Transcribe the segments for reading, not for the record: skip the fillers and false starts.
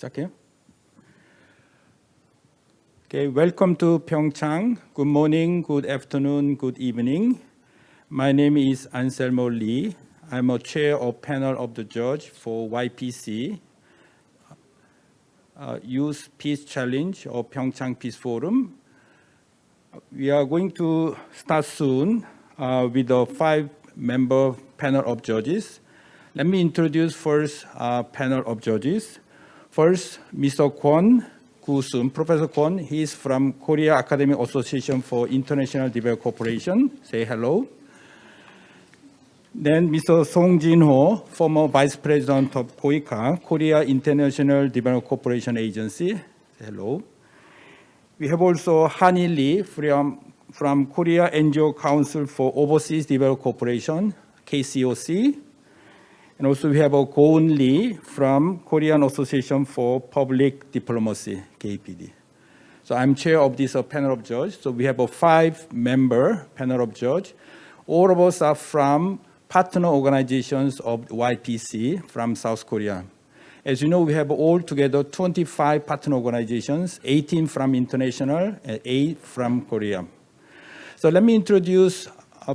시작해요. Okay, welcome to PyeongChang. Good morning, good afternoon, good evening. My name is Anselmo Lee. I'm a chair of panel of the judge for YPC, Youth Peace Challenge of PyeongChang Peace Forum. We are going to start soon with a 5-member panel of judges. Let me introduce first panel of judges. First, Mr. Kwon Gu-sum, Professor Kwon. He is from Korea Academic Association for International Development Cooperation. Say hello. Then Mr. Song Jin-ho, former Vice President of KOICA, Korea International Development Cooperation Agency. Say hello. We have also Hani Lee from Korea NGO Council for Overseas Development Cooperation, KCOC. And also we have Go-eun Lee from Korean Association for Public Diplomacy, KPD. So I'm chair of this panel of judges. So we have a 5-member panel of judges. All of us are from partner organizations of YPC from South Korea. As you know, we have altogether 25 partner organizations, 18 from international and 8 from Korea. So let me introduce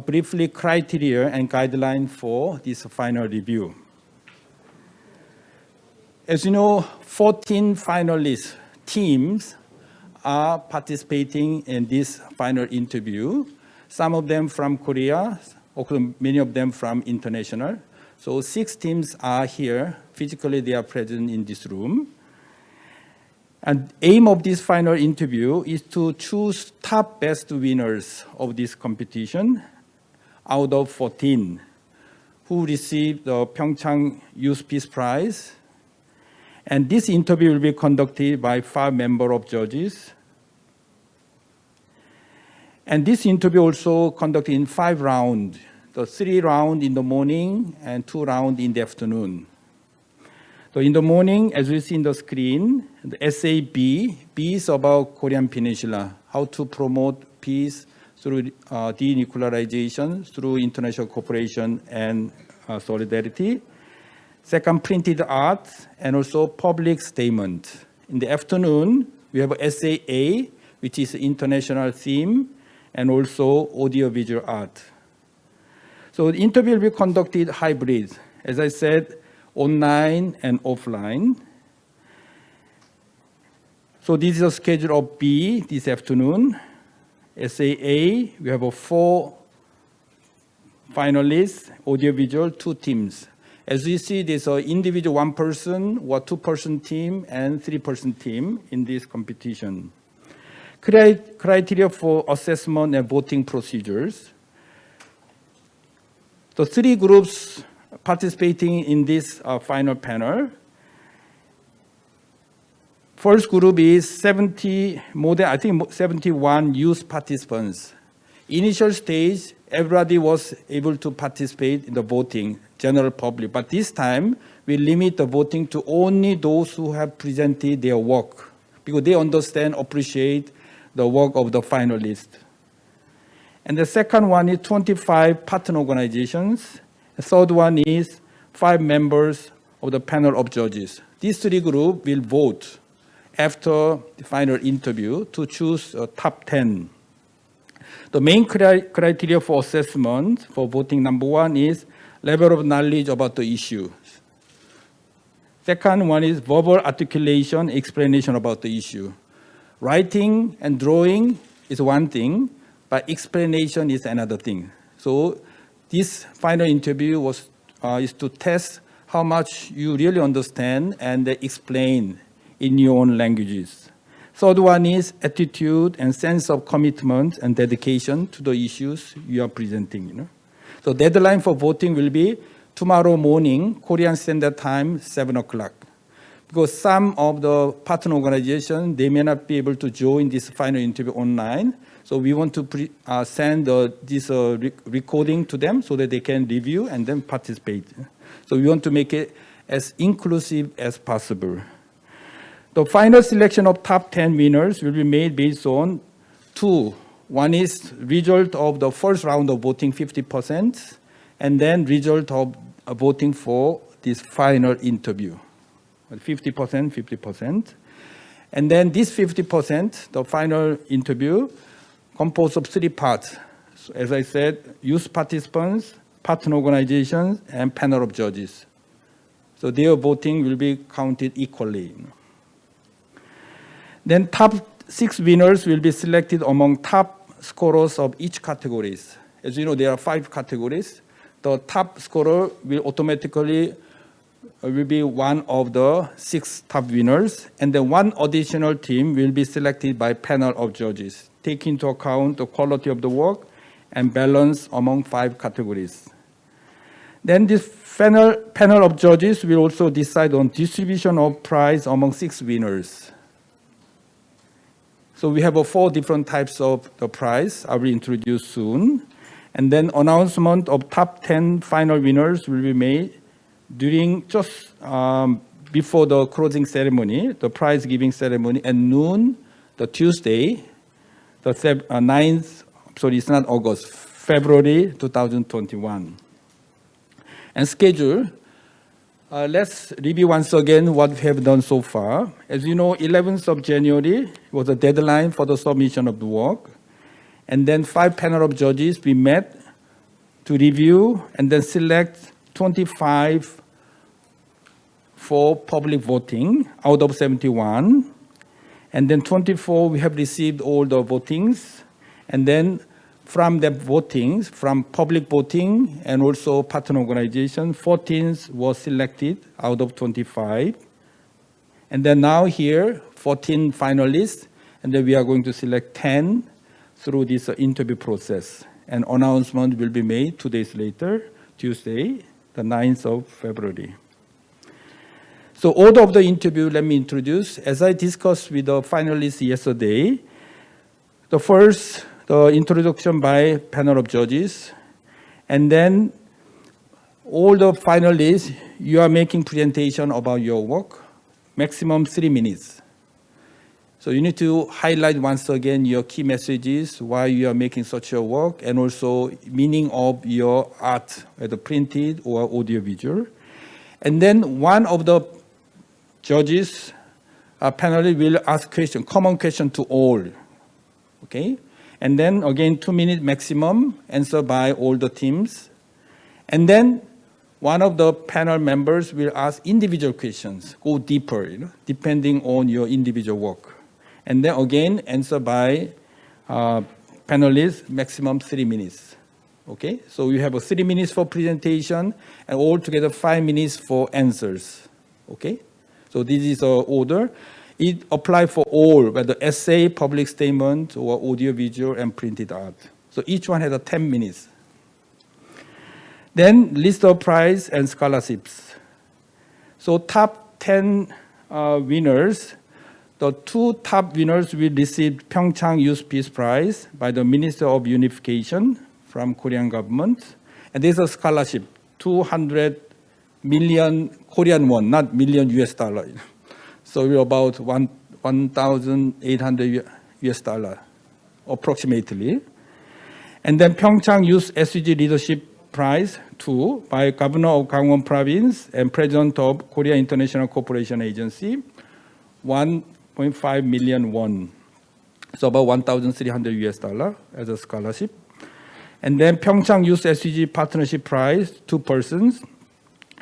briefly criteria and guidelines for this final review. As you know, 14 finalist teams are participating in this final interview. Some of them from Korea, many of them from international. So 6 teams are here. Physically, they are present in this room. And aim of this final interview is to choose top best winners of this competition out of 14 who received the PyeongChang Youth Peace Prize. And this interview will be conducted by 5 members of judges. And this interview also conducted in 5 rounds, the 3 rounds in the morning and 2 rounds in the afternoon. So in the morning, as we see in the screen, the essay B is about Korean Peninsula, how to promote peace through denuclearization, through international cooperation and solidarity. Second, printed art, and also public statement. In the afternoon, we have essay A, which is international theme, and also audiovisual art. So the interview will be conducted hybrid, as I said, online and offline. So this is a schedule of B this afternoon. Essay A, we have 4 finalists, audiovisual, 2 teams. As you see, there's an individual 1-person or 2-person team and 3-person team in this competition. Criteria for assessment and voting procedures. The 3 groups participating in this final panel. First group is 71 youth participants. Initial stage, everybody was able to participate in the voting, general public. But this time, we limit the voting to only those who have presented their work, because they understand, appreciate the work of the finalists. And the second one is 25 partner organizations. The third one is 5 members of the panel of judges. These 3 groups will vote after the final interview to choose a top 10. The main criteria for assessment for voting, number 1 is level of knowledge about the issue. Second one is verbal articulation, explanation about the issue. Writing and drawing is one thing, but explanation is another thing. So this final interview is to test how much you really understand and explain in your own languages. Third one is attitude and sense of commitment and dedication to the issues you are presenting. So deadline for voting will be tomorrow morning, Korean Standard Time, 7 o'clock. Because some of the partner organizations, they may not be able to join this final interview online. So we want to send this recording to them so that they can review and then participate. So we want to make it as inclusive as possible. The final selection of top 10 winners will be made based on 2. One is result of the first round of voting, 50%, and then result of voting for this final interview. 50%, 50%. And then this 50%, the final interview, composed of 3 parts. So as I said, youth participants, partner organizations, and panel of judges. So their voting will be counted equally. Then top 6 winners will be selected among top scorers of each categories. As you know, there are 5 categories. The top scorer will automatically will be one of the 6 top winners, and then 1 additional team will be selected by panel of judges, taking into account the quality of the work and balance among 5 categories. Then this panel of judges will also decide on distribution of prize among 6 winners. So we have 4 different types of the prize I will introduce soon. And then announcement of top 10 final winners will be made during just before the closing ceremony, the prize giving ceremony at noon, the Tuesday, the 9th, sorry, it's not August, February 2021. And schedule, let's review once again what we have done so far. As you know, 11th of January was the deadline for the submission of the work. And then 5 panel of judges, we met to review and then select 25 for public voting out of 71. And then 24, we have received all the votings. And then from the votings, from public voting and also partner organization, 14 was selected out of 25. And then now here, 14 finalists, and then we are going to select 10 through this interview process. An announcement will be made 2 days later, Tuesday, the 9th of February. So order of the interview, let me introduce. As I discussed with the finalists yesterday, the first, the introduction by panel of judges, and then all the finalists, you are making presentation about your work, maximum 3 minutes. So you need to highlight once again your key messages, why you are making such a work, and also meaning of your art, whether printed or audiovisual. And then one of the judges, panelists will ask question, common question to all, okay? And then again, 2 minutes maximum, answer by all the teams. And then one of the panel members will ask individual questions, go deeper, depending on your individual work. And then again, answer by panelists, maximum 3 minutes. Okay, so you have 3 minutes for presentation and altogether 5 minutes for answers. Okay, so this is the order. It applies for all, whether essay, public statement, or audiovisual and printed art. So each one has 10 minutes. Then list of prize and scholarships. So top 10 winners. The 2 top winners will receive PyeongChang Youth Peace Prize by the Minister of Unification from Korean government. And there's a scholarship, 200 million Korean won, not million US dollar. So we're about 1,800 US dollar, approximately. And then PyeongChang Youth SDG Leadership Prize, 2, by Governor of Gangwon Province and President of Korea International Cooperation Agency, 1.5 million won, so about 1,300 US dollar as a scholarship. And then PyeongChang Youth SDG Partnership Prize, 2 persons,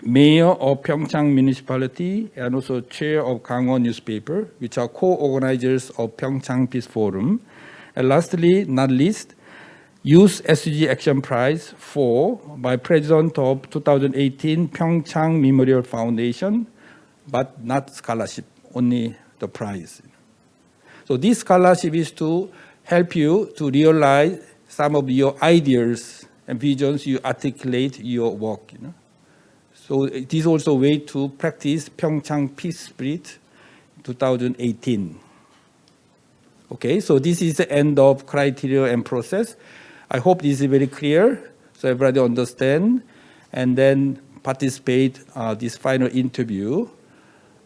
Mayor of PyeongChang Municipality and also Chair of Gangwon Newspaper, which are co-organizers of PyeongChang Peace Forum. And lastly, not least, Youth SDG Action Prize 4 by President of 2018 PyeongChang Memorial Foundation, but not scholarship, only the prize. So this scholarship is to help you to realize some of your ideas and visions you articulate your work. So it is also a way to practice PyeongChang Peace Spirit 2018. Okay, so this is the end of criteria and process. I hope this is very clear, so everybody understand, and then participate this final interview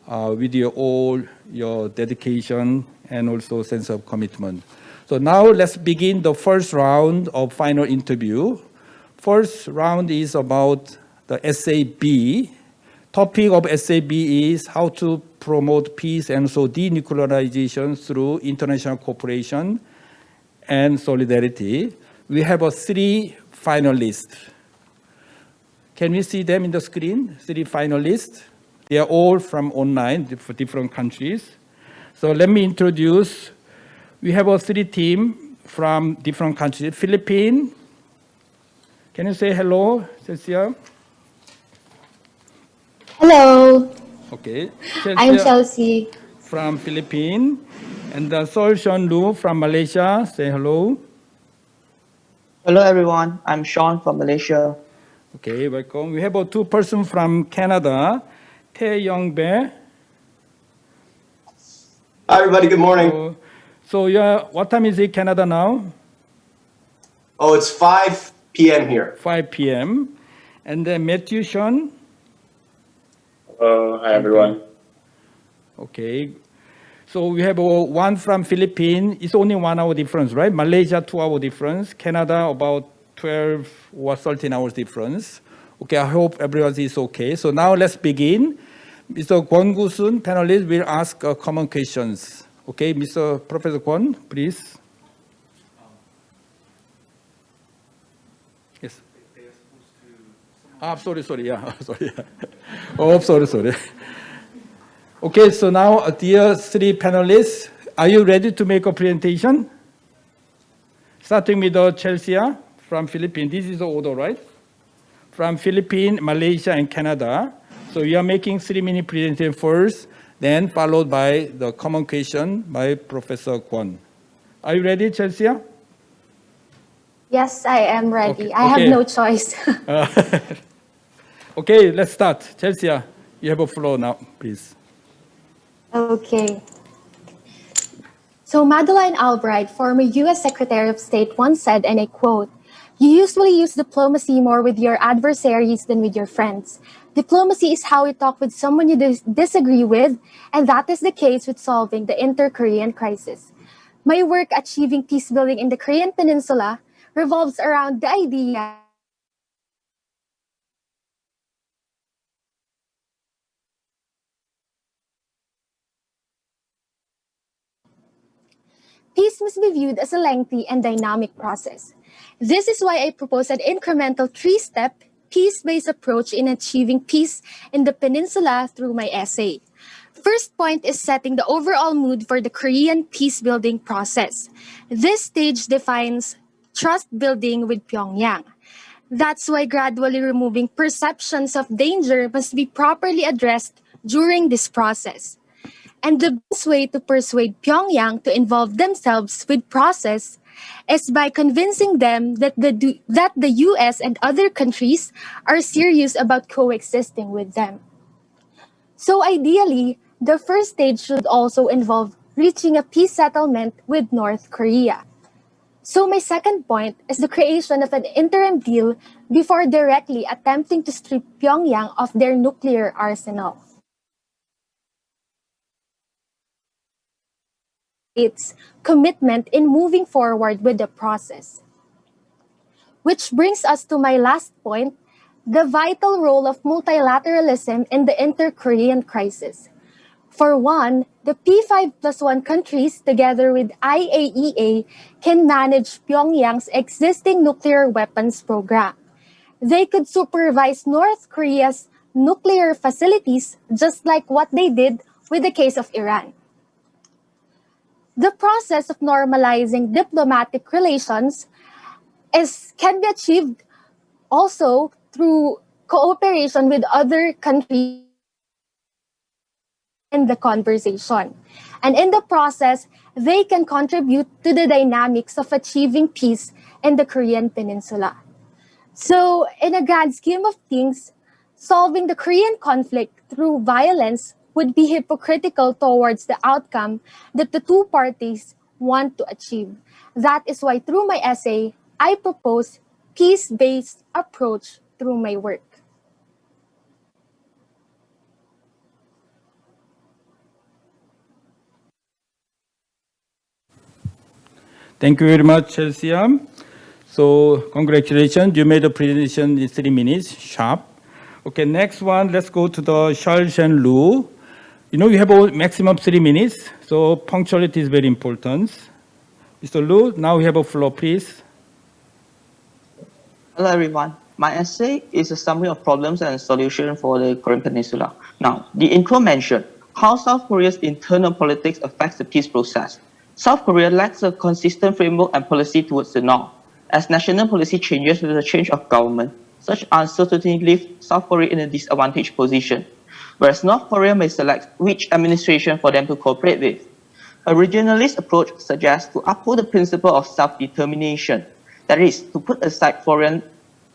with all your dedication and also sense of commitment. So now let's begin the first round of final interview. First round is about the essay B, topic of SAB is how to promote peace and so denuclearization through international cooperation and solidarity. We have 3 finalists. Can we see them in the screen? 3 finalists. They are all from online, different countries. So let me introduce. We have 3 teams from different countries. Philippines. Can you say hello, Cecilia? Hello. Okay. I'm Chelsea. From Philippines. And Sol Sean Lu from Malaysia. Say hello. Hello everyone, I'm Sean from Malaysia. Okay, welcome. We have 2 persons from Canada. PyeongChang. Hi everybody, good morning. So what time is it Canada now? Oh, it's 5 p.m. here. 5 p.m. And then Matthew Sean. Hi everyone. Okay. So we have 1 from Philippines. It's only 1 hour difference, right? Malaysia 2 hour difference. Canada about 12 or 13 hours difference. Okay, I hope everybody is okay. So now let's begin. Mr. Kwon Gu-sun, panelist, will ask common questions. Okay, Mr. Professor Kwon, please. Yes. Sorry. Yeah, sorry. Oh, sorry. Okay, so now, dear 3 panelists, are you ready to make a presentation? Starting with Chelsea from Philippines. This is the order, right? From Philippines, Malaysia, and Canada. So you are making 3-minute presentation first, then followed by the common question by Professor Kwon. Are you ready, Chelsea? Yes, I am ready. Okay. I have no choice. Okay, let's start. Chelsea, you have a floor now, please. Okay. So Madeleine Albright, former U.S. Secretary of State, once said, and I quote, "You usually use diplomacy more with your adversaries than with your friends. Diplomacy is how you talk with someone you disagree with, and that is the case with solving the inter-Korean crisis. My work achieving peace building in the Korean Peninsula revolves around the idea peace must be viewed as a lengthy and dynamic process. This is why I propose an incremental 3-step, peace-based approach in achieving peace in the peninsula through my essay. First point is setting the overall mood for the Korean peace-building process. This stage defines trust building with Pyongyang. That's why gradually removing perceptions of danger must be properly addressed during this process. And the best way to persuade Pyongyang to involve themselves with process is by convincing them that the US and other countries are serious about coexisting with them. So ideally, the first stage should also involve reaching a peace settlement with North Korea. So my second point is the creation of an interim deal before directly attempting to strip Pyongyang of their nuclear arsenal. Its commitment in moving forward with the process. Which brings us to my last point, the vital role of multilateralism in the inter-Korean crisis. For one, the P5+1 countries together with IAEA can manage Pyongyang's existing nuclear weapons program. They could supervise North Korea's nuclear facilities just like what they did with the case of Iran. The process of normalizing diplomatic relations can be achieved also through cooperation with other countries in the conversation. And in the process, they can contribute to the dynamics of achieving peace in the Korean Peninsula. So, in a grand scheme of things, solving the Korean conflict through violence would be hypocritical towards the outcome that the 2 parties want to achieve. That is why through my essay, I propose peace-based approach through my work. Thank you very much, Chelsea. So congratulations, you made a presentation in 3 minutes, sharp. Okay, next one, let's go to the Charles-Jean Lu. You know, you have a maximum 3 minutes, so punctuality is very important. Mr. Lu, now we have a floor, please. Hello, everyone. My essay is a summary of problems and solutions for the Korean Peninsula. Now, the intro mentioned how South Korea's internal politics affects the peace process. South Korea lacks a consistent framework and policy towards the North. As national policy changes with the change of government, such uncertainty leaves South Korea in a disadvantaged position, whereas North Korea may select which administration for them to cooperate with. A regionalist approach suggests to uphold the principle of self-determination, that is, to put aside foreign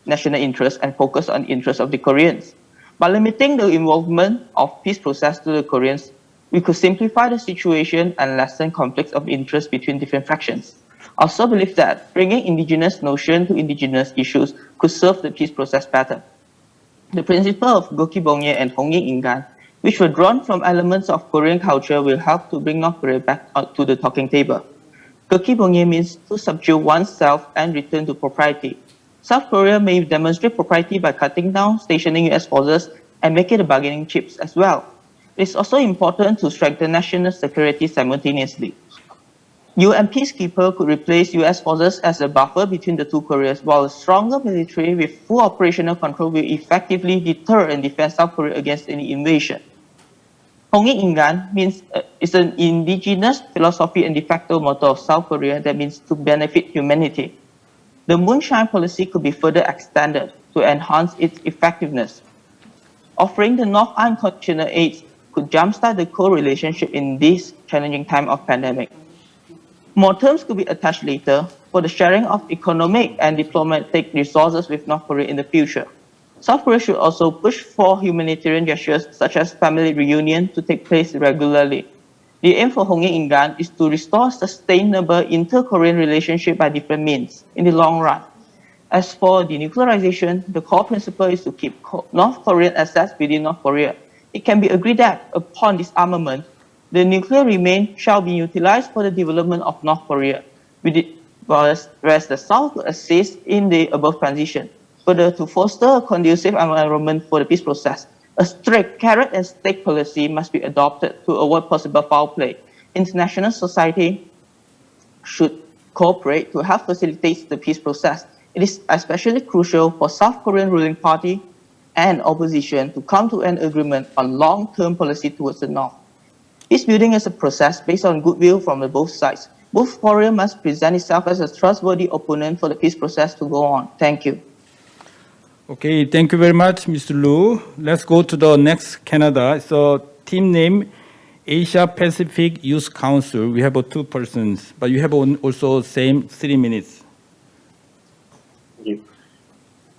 national interests and focus on the interests of the Koreans. By limiting the involvement of peace process to the Koreans, we could simplify the situation and lessen conflicts of interest between different factions. I also believe that bringing indigenous notion to indigenous issues could serve the peace process better. The principle of Gokibongye and Hongi Ingan, which were drawn from elements of Korean culture, will help to bring North Korea back to the talking table. Gokibongye means to subdue oneself and return to propriety. South Korea may demonstrate propriety by cutting down, stationing US forces, and making the bargaining chips as well. It is also important to strengthen national security simultaneously. UN peacekeeper could replace US forces as a buffer between the two Koreas, while a stronger military with full operational control will effectively deter and defend South Korea against any invasion. Hongi Ingan means is an indigenous philosophy and de facto motto of South Korea that means to benefit humanity. The moonshine policy could be further extended to enhance its effectiveness. Offering the North unconditional aid could jumpstart the co-relationship in this challenging time of pandemic. More terms could be attached later for the sharing of economic and diplomatic resources with North Korea in the future. South Korea should also push for humanitarian gestures such as family reunion to take place regularly. The aim for Hongi Ingan is to restore sustainable inter-Korean relationship by different means in the long run. As for denuclearization, the core principle is to keep North Korean assets within North Korea. It can be agreed that upon disarmament, the nuclear remains shall be utilized for the development of North Korea, whereas the South will assist in the above transition. Further, to foster a conducive environment for the peace process, a strict carrot and stick policy must be adopted to avoid possible foul play. International society should cooperate to help facilitate the peace process. It is especially crucial for South Korean ruling party and opposition to come to an agreement on long-term policy towards the North. Peace building is a process based on goodwill from both sides. Both Korea must present itself as a trustworthy opponent for the peace process to go on. Thank you. Okay, thank you very much, Mr. Lu. Let's go to the next Canada. So team name Asia Pacific Youth Council. We have 2 persons, but you have also same 3 minutes. Thank you.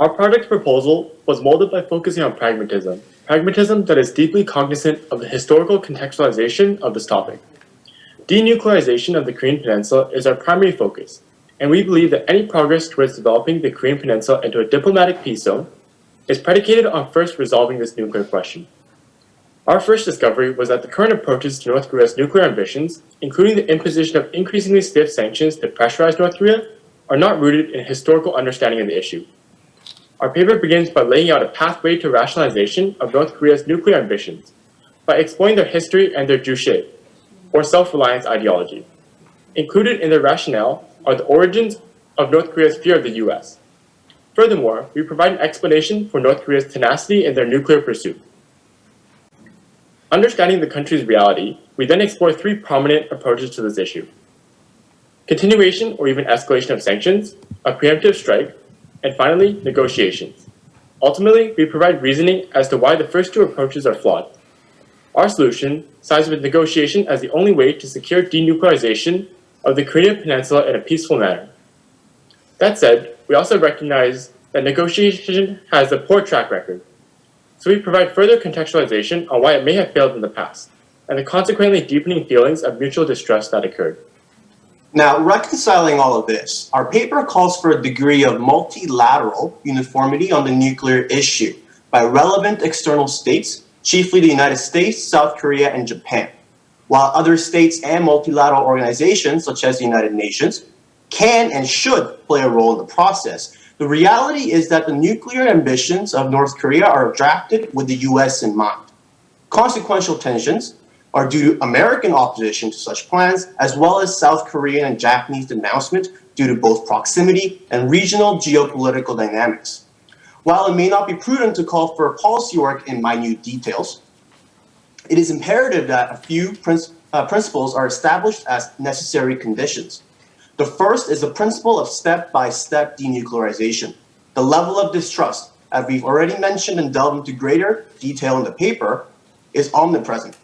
Our project proposal was molded by focusing on pragmatism that is deeply cognizant of the historical contextualization of this topic. Denuclearization of the Korean Peninsula is our primary focus, and we believe that any progress towards developing the Korean Peninsula into a diplomatic peace zone is predicated on first resolving this nuclear question. Our first discovery was that the current approaches to North Korea's nuclear ambitions, including the imposition of increasingly stiff sanctions to pressurize North Korea, are not rooted in a historical understanding of the issue. Our paper begins by laying out a pathway to rationalization of North Korea's nuclear ambitions by exploring their history and their Juche, or self-reliance ideology. Included in their rationale are the origins of North Korea's fear of the US. Furthermore, we provide an explanation for North Korea's tenacity in their nuclear pursuit. Understanding the country's reality, we then explore 3 prominent approaches to this issue: continuation or even escalation of sanctions, a preemptive strike, and finally, negotiations. Ultimately, we provide reasoning as to why the first 2 approaches are flawed. Our solution sides with negotiation as the only way to secure denuclearization of the Korean Peninsula in a peaceful manner. That said, we also recognize that negotiation has a poor track record, so we provide further contextualization on why it may have failed in the past, and the consequently deepening feelings of mutual distrust that occurred. Now, reconciling all of this, our paper calls for a degree of multilateral uniformity on the nuclear issue by relevant external states, chiefly the United States, South Korea, and Japan, while other states and multilateral organizations, such as the United Nations, can and should play a role in the process. The reality is that the nuclear ambitions of North Korea are drafted with the US in mind. Consequential tensions are due to American opposition to such plans, as well as South Korean and Japanese denouncement due to both proximity and regional geopolitical dynamics. While it may not be prudent to call for policy work in minute details, it is imperative that a few principles are established as necessary conditions. The first is the principle of step-by-step denuclearization. The level of distrust, as we've already mentioned and delved into greater detail in the paper, is omnipresent.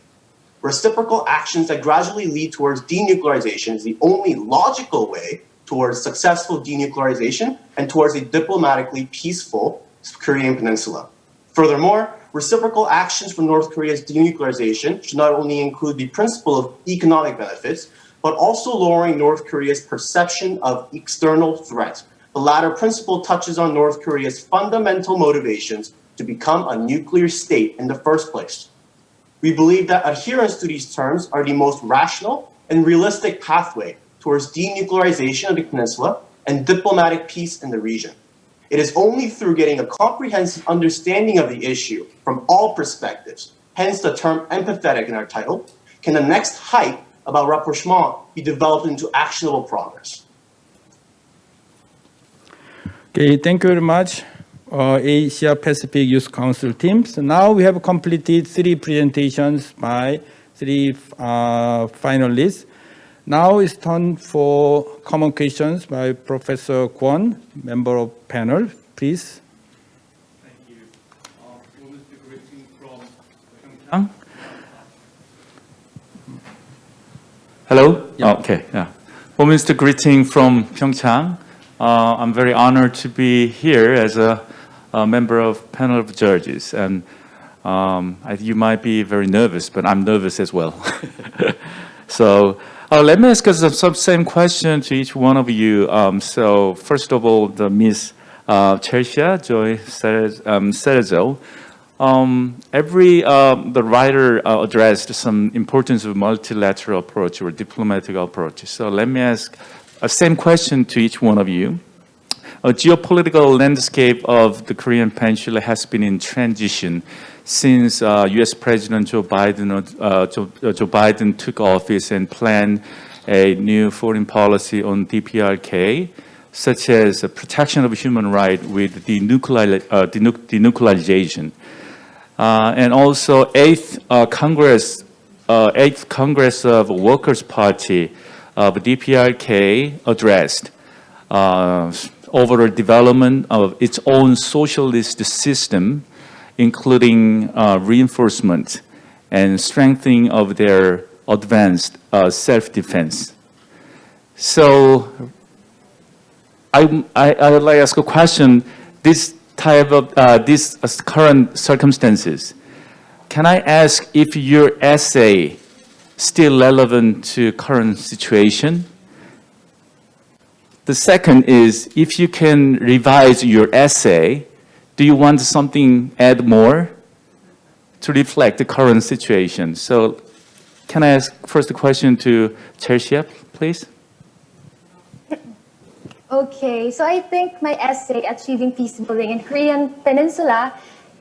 Reciprocal actions that gradually lead towards denuclearization is the only logical way towards successful denuclearization and towards a diplomatically peaceful Korean peninsula. Furthermore, reciprocal actions for North Korea's denuclearization should not only include the principle of economic benefits, but also lowering North Korea's perception of external threat. The latter principle touches on North Korea's fundamental motivations to become a nuclear state in the first place. We believe that adherence to these terms are the most rational and realistic pathway towards denuclearization of the peninsula and diplomatic peace in the region. It is only through getting a comprehensive understanding of the issue from all perspectives, hence the term empathetic in our title, can the next hype about rapprochement be developed into actionable progress. Okay, thank you very much, Asia Pacific Youth Council teams. Now we have completed 3 presentations by 3 finalists. Now it's time for common questions by Professor Kwon, member of panel. Please. Thank you. Warmest greeting from PyeongChang. Hello? Yeah. Oh, okay, yeah. Warmest greeting from PyeongChang. I'm very honored to be here as a member of panel of judges. And you might be very nervous, but I'm nervous as well. So let me ask some same question to each one of you. So first of all, the Miss Chelsea Joy Cerezo. The writer addressed some importance of multilateral approach or diplomatic approach. So let me ask the same question to each one of you. A geopolitical landscape of the Korean Peninsula has been in transition since U.S. President Joe Biden took office and planned a new foreign policy on DPRK, such as protection of human rights with denuclearization. And also, 8th Congress of Workers' Party of DPRK addressed overall development of its own socialist system, including reinforcement and strengthening of their advanced self-defense. So I would like to ask a question. This type of these current circumstances, can I ask if your essay still relevant to current situation? The second is, if you can revise your essay, do you want something add more to reflect the current situation? So can I ask first the question to Chelsea, please? Okay, so I think my essay, Achieving Peace Building in Korean Peninsula,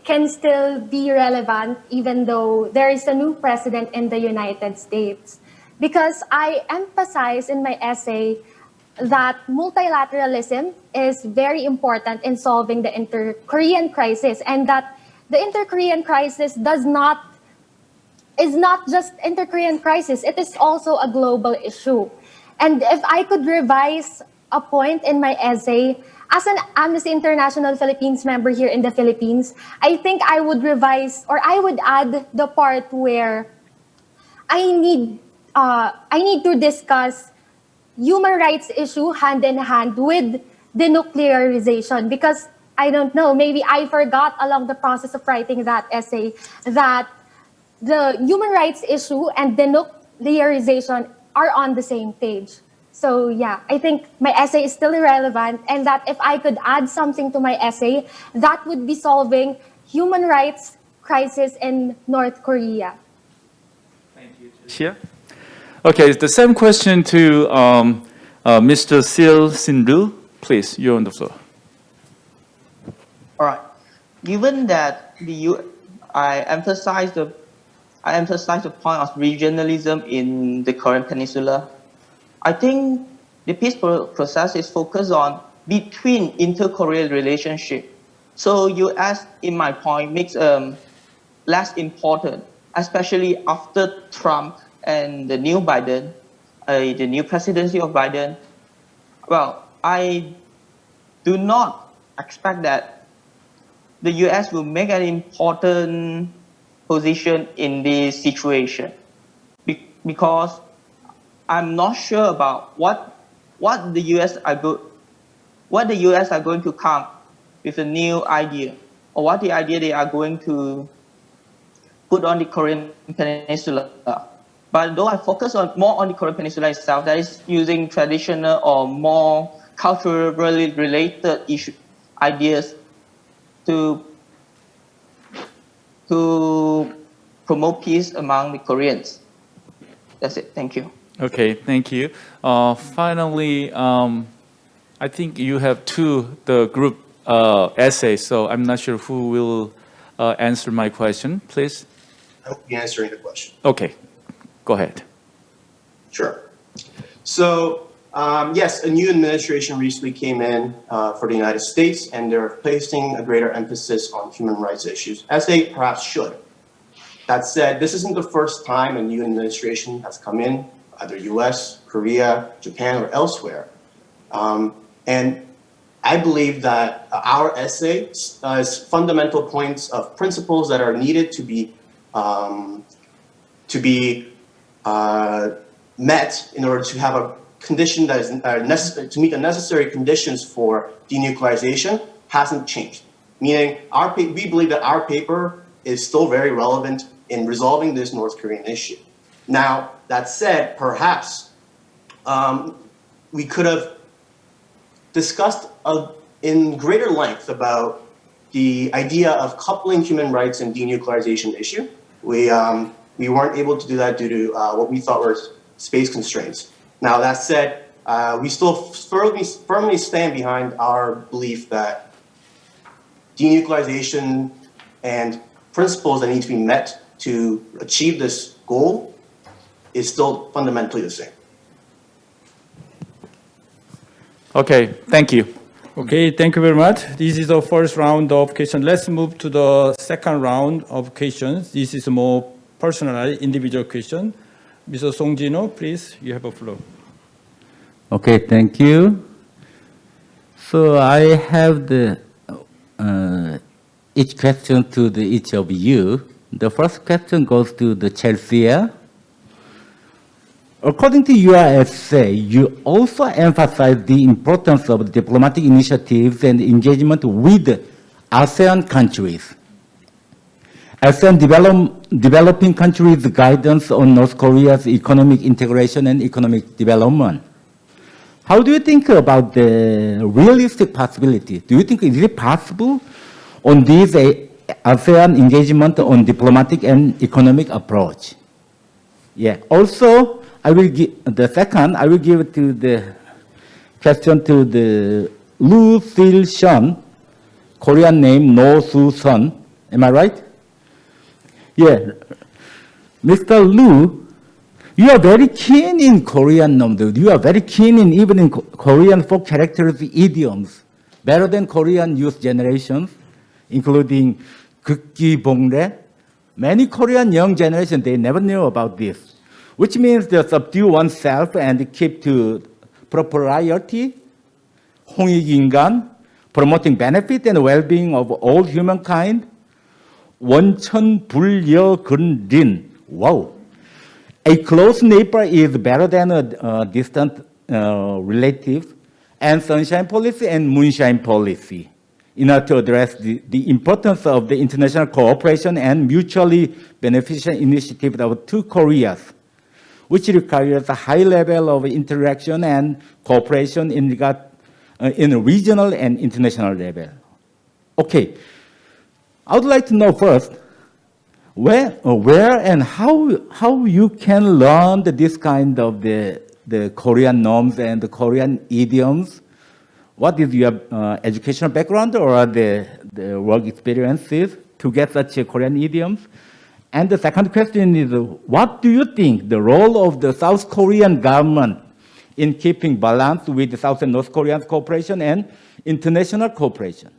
can still be relevant even though there is a new president in the United States. Because I emphasize in my essay that multilateralism is very important in solving the inter-Korean crisis, and that the inter-Korean crisis is not just inter-Korean crisis, it is also a global issue. And if I could revise a point in my essay, as an Amnesty International Philippines member here in the Philippines, I think I would revise, or I would add the part where I need to discuss human rights issue hand in hand with denuclearization, because I don't know, maybe I forgot along the process of writing that essay that the human rights issue and denuclearization are on the same page. So yeah, I think my essay is still relevant, and that if I could add something to my essay, that would be solving human rights crisis in North Korea. Thank you, Chelsea. Okay, the same question to Mr. Sil Sindu. Please, you're on the floor. All right. Given that I emphasize the point of regionalism in the Korean Peninsula, I think the peace process is focused on between inter-Korean relationship. So U.S., in my point, makes less important, especially after Trump and the new Biden, the new presidency of Biden. Well, I do not expect that the U.S. will make an important position in this situation because I'm not sure about what the U.S. are going to come with a new idea or what the idea they are going to put on the Korean Peninsula. But though I focus more on the Korean Peninsula itself, that is using traditional or more culturally related ideas to promote peace among the Koreans. That's it. Thank you. Okay, thank you. Finally, I think you have the group essays, so I'm not sure who will answer my question, please. I will be answering the question. Okay, go ahead. Sure. So, yes, a new administration recently came in for the United States, and they're placing a greater emphasis on human rights issues, as they perhaps should. That said, this isn't the first time a new administration has come in, either US, Korea, Japan, or elsewhere. And I believe that our essay is fundamental points of principles that are needed to be met in order to have a condition that is necessary to meet the necessary conditions for denuclearization hasn't changed. Meaning, we believe that our paper is still very relevant in resolving this North Korean issue. Now, that said, perhaps we could have discussed in greater length about the idea of coupling human rights and denuclearization issue. We weren't able to do that due to what we thought were space constraints. Now, that said, we still firmly stand behind our belief that denuclearization and principles that need to be met to achieve this goal is still fundamentally the same. Okay, thank you. Okay, thank you very much. This is the first round of questions. Let's move to the second round of questions. This is a more personal, individual question. Mr. Song Jin-ho, please, you have a floor. Okay, thank you. So I have each question to each of you. The first question goes to the Chelsea. According to your essay, you also emphasize the importance of diplomatic initiatives and engagement with ASEAN countries. ASEAN developing countries' guidance on North Korea's economic integration and economic development. How do you think about the realistic possibility? Do you think is it possible on these ASEAN engagement on diplomatic and economic approach? Yeah. Also, I will give to the question to the Lu Sil-shun, Korean name No Su-sun. Am I right? Yeah. Mr. Lu, you are very keen in Korean norms. You are very keen in even in Korean folk characters, idioms, better than Korean youth generations, including 극기 봉래. Many Korean young generation, they never knew about this, which means they subdue oneself and keep to propriety, 홍익인간, promoting benefit and well-being of all humankind, 원천불여근린. Wow. A close neighbor is better than a distant relative, and sunshine policy and moonshine policy in order to address the importance of the international cooperation and mutually beneficial initiative of two Koreas, which requires a high level of interaction and cooperation in a regional and international level. Okay, I would like to know first, where and how you can learn this kind of the Korean norms and the Korean idioms. What is your educational background or the the work experiences to get such a Korean idioms? And the second question is, what do you think the role of the South Korean government in keeping balance with South and North Korean cooperation and international cooperation,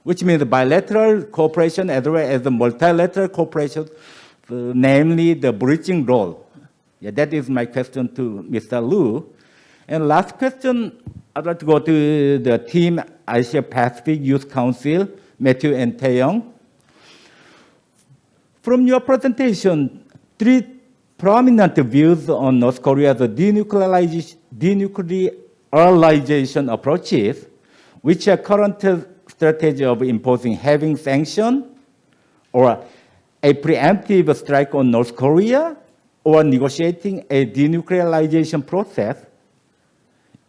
which means bilateral cooperation as well as the multilateral cooperation, namely the bridging role? Yeah, that is my question to Mr. Lu. And last question, I'd like to go to the team Asia Pacific Youth Council, Matthew and Taeyong. From your presentation, three prominent views on North Korea's denuclearization approaches, which are current strategy of imposing having sanction, or a preemptive strike on North Korea, or negotiating a denuclearization process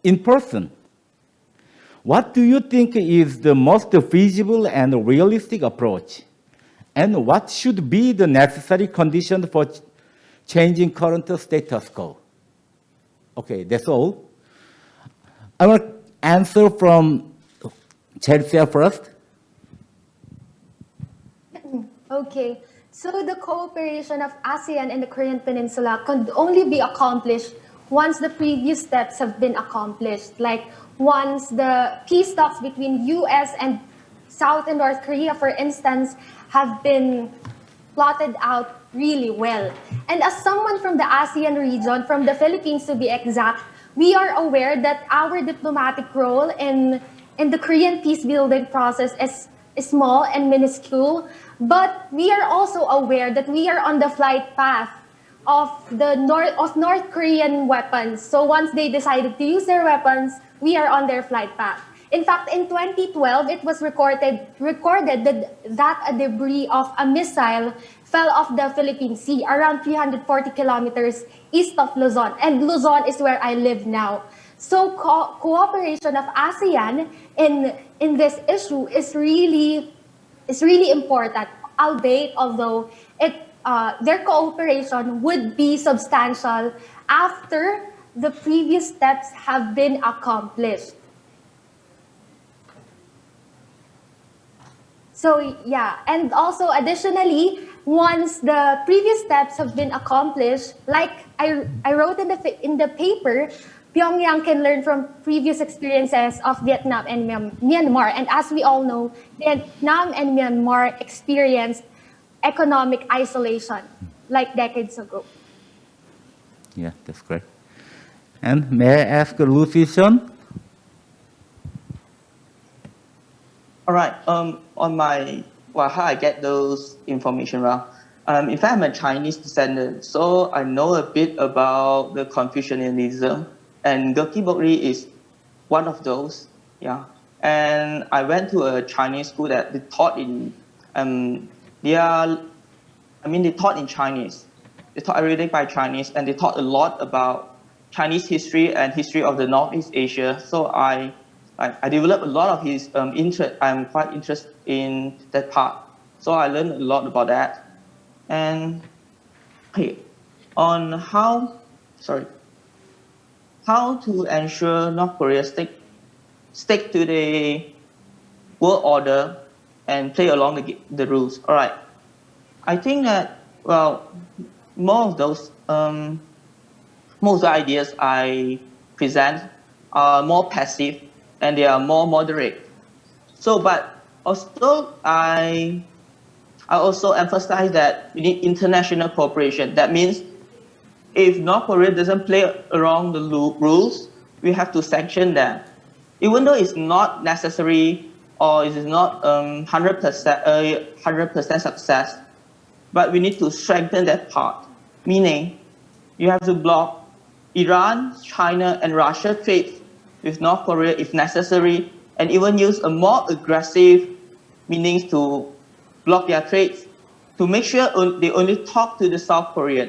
in person. What do you think is the most feasible and realistic approach? And what should be the necessary conditions for changing current status quo? Okay, that's all. I want to answer from Chelsea first. Okay, so the cooperation of ASEAN and the Korean Peninsula could only be accomplished once the previous steps have been accomplished, like once the peace talks between US and South and North Korea, for instance, have been plotted out really well. And as someone from the ASEAN region, from the Philippines to be exact, we are aware that our diplomatic role in the Korean peace-building process is small and minuscule, but we are also aware that we are on the flight path of North Korean weapons. So once they decided to use their weapons, we are on their flight path. In fact, in 2012, it was recorded that a debris of a missile fell off the Philippine Sea around 340 kilometers east of Luzon. And Luzon is where I live now. So cooperation of ASEAN in this issue is really important, albeit although their cooperation would be substantial after the previous steps have been accomplished. So yeah, and also additionally, once the previous steps have been accomplished, like I wrote in the paper, Pyongyang can learn from previous experiences of Vietnam and Myanmar. And as we all know, Vietnam and Myanmar experienced economic isolation like decades ago. Yeah, that's great. And may I ask Lucy Sean? All right. How I get those information? Well, in fact, I'm a Chinese descendant, so I know a bit about the Confucianism, and Gokki Bokri is one of those. Yeah, and I went to a Chinese school that they taught in they taught in Chinese. They taught everything by Chinese, and they taught a lot about Chinese history and history of the Northeast Asia. So I developed a lot of his interest. I'm quite interested in that part. So I learned a lot about that. And on how to ensure North Korea stick to the world order and play along the rules. All right. I think that, well, most of the ideas I present are more passive and they are more moderate. So, but also I also emphasize that we need international cooperation. That means if North Korea doesn't play around the rules, we have to sanction them. Even though it's not necessary or it is not 100% success, but we need to strengthen that part. Meaning, you have to block Iran, China, and Russia trade with North Korea if necessary, and even use a more aggressive meanings to block their trades, to make sure they only talk to the South Korean,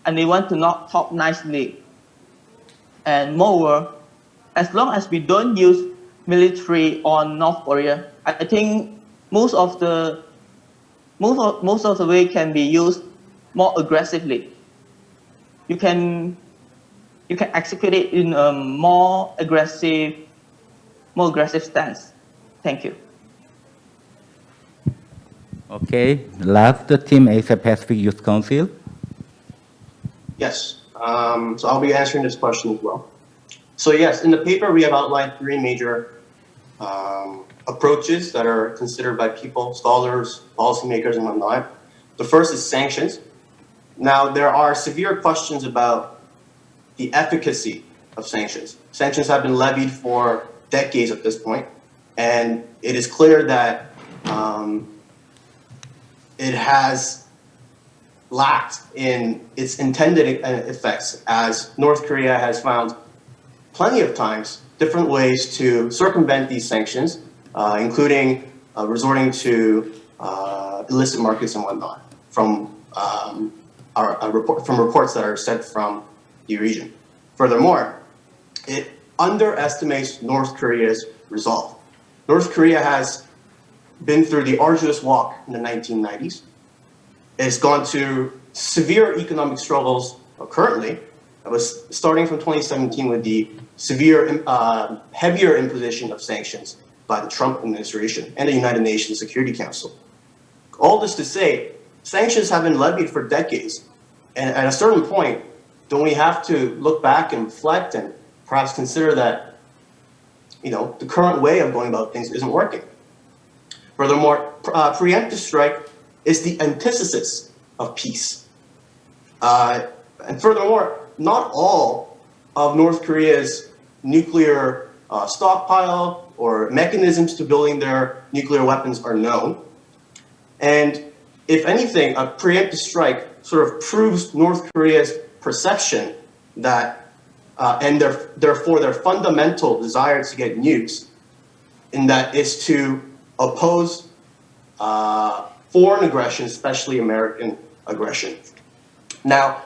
and they want to not talk nicely. And moreover, as long as we don't use military on North Korea, I think most of the way can be used more aggressively. You can execute it in a more aggressive stance. Thank you. Okay, last team Asia Pacific Youth Council. Yes. So I'll be answering this question as well. So yes, in the paper we have outlined three major approaches that are considered by people, scholars, policymakers, and whatnot. The first is sanctions. Now, there are severe questions about the efficacy of sanctions. Sanctions have been levied for decades at this point, and it is clear that it has lacked in its intended effects, as North Korea has found plenty of times different ways to circumvent these sanctions, including resorting to illicit markets and whatnot from reports that are sent from the region. Furthermore, it underestimates North Korea's resolve. North Korea has been through the arduous walk in the 1990s. It's gone to severe economic struggles currently. It was starting from 2017 with the severe, heavier imposition of sanctions by the Trump administration and the United Nations Security Council. All this to say, sanctions have been levied for decades. And at a certain point, don't we have to look back and reflect and perhaps consider that, the current way of going about things isn't working? Furthermore, preemptive strike is the antithesis of peace. And furthermore, not all of North Korea's nuclear stockpile or mechanisms to building their nuclear weapons are known. And if anything, a preemptive strike sort of proves North Korea's perception that, and therefore their fundamental desire to get nukes, and that is to oppose foreign aggression, especially American aggression. Now,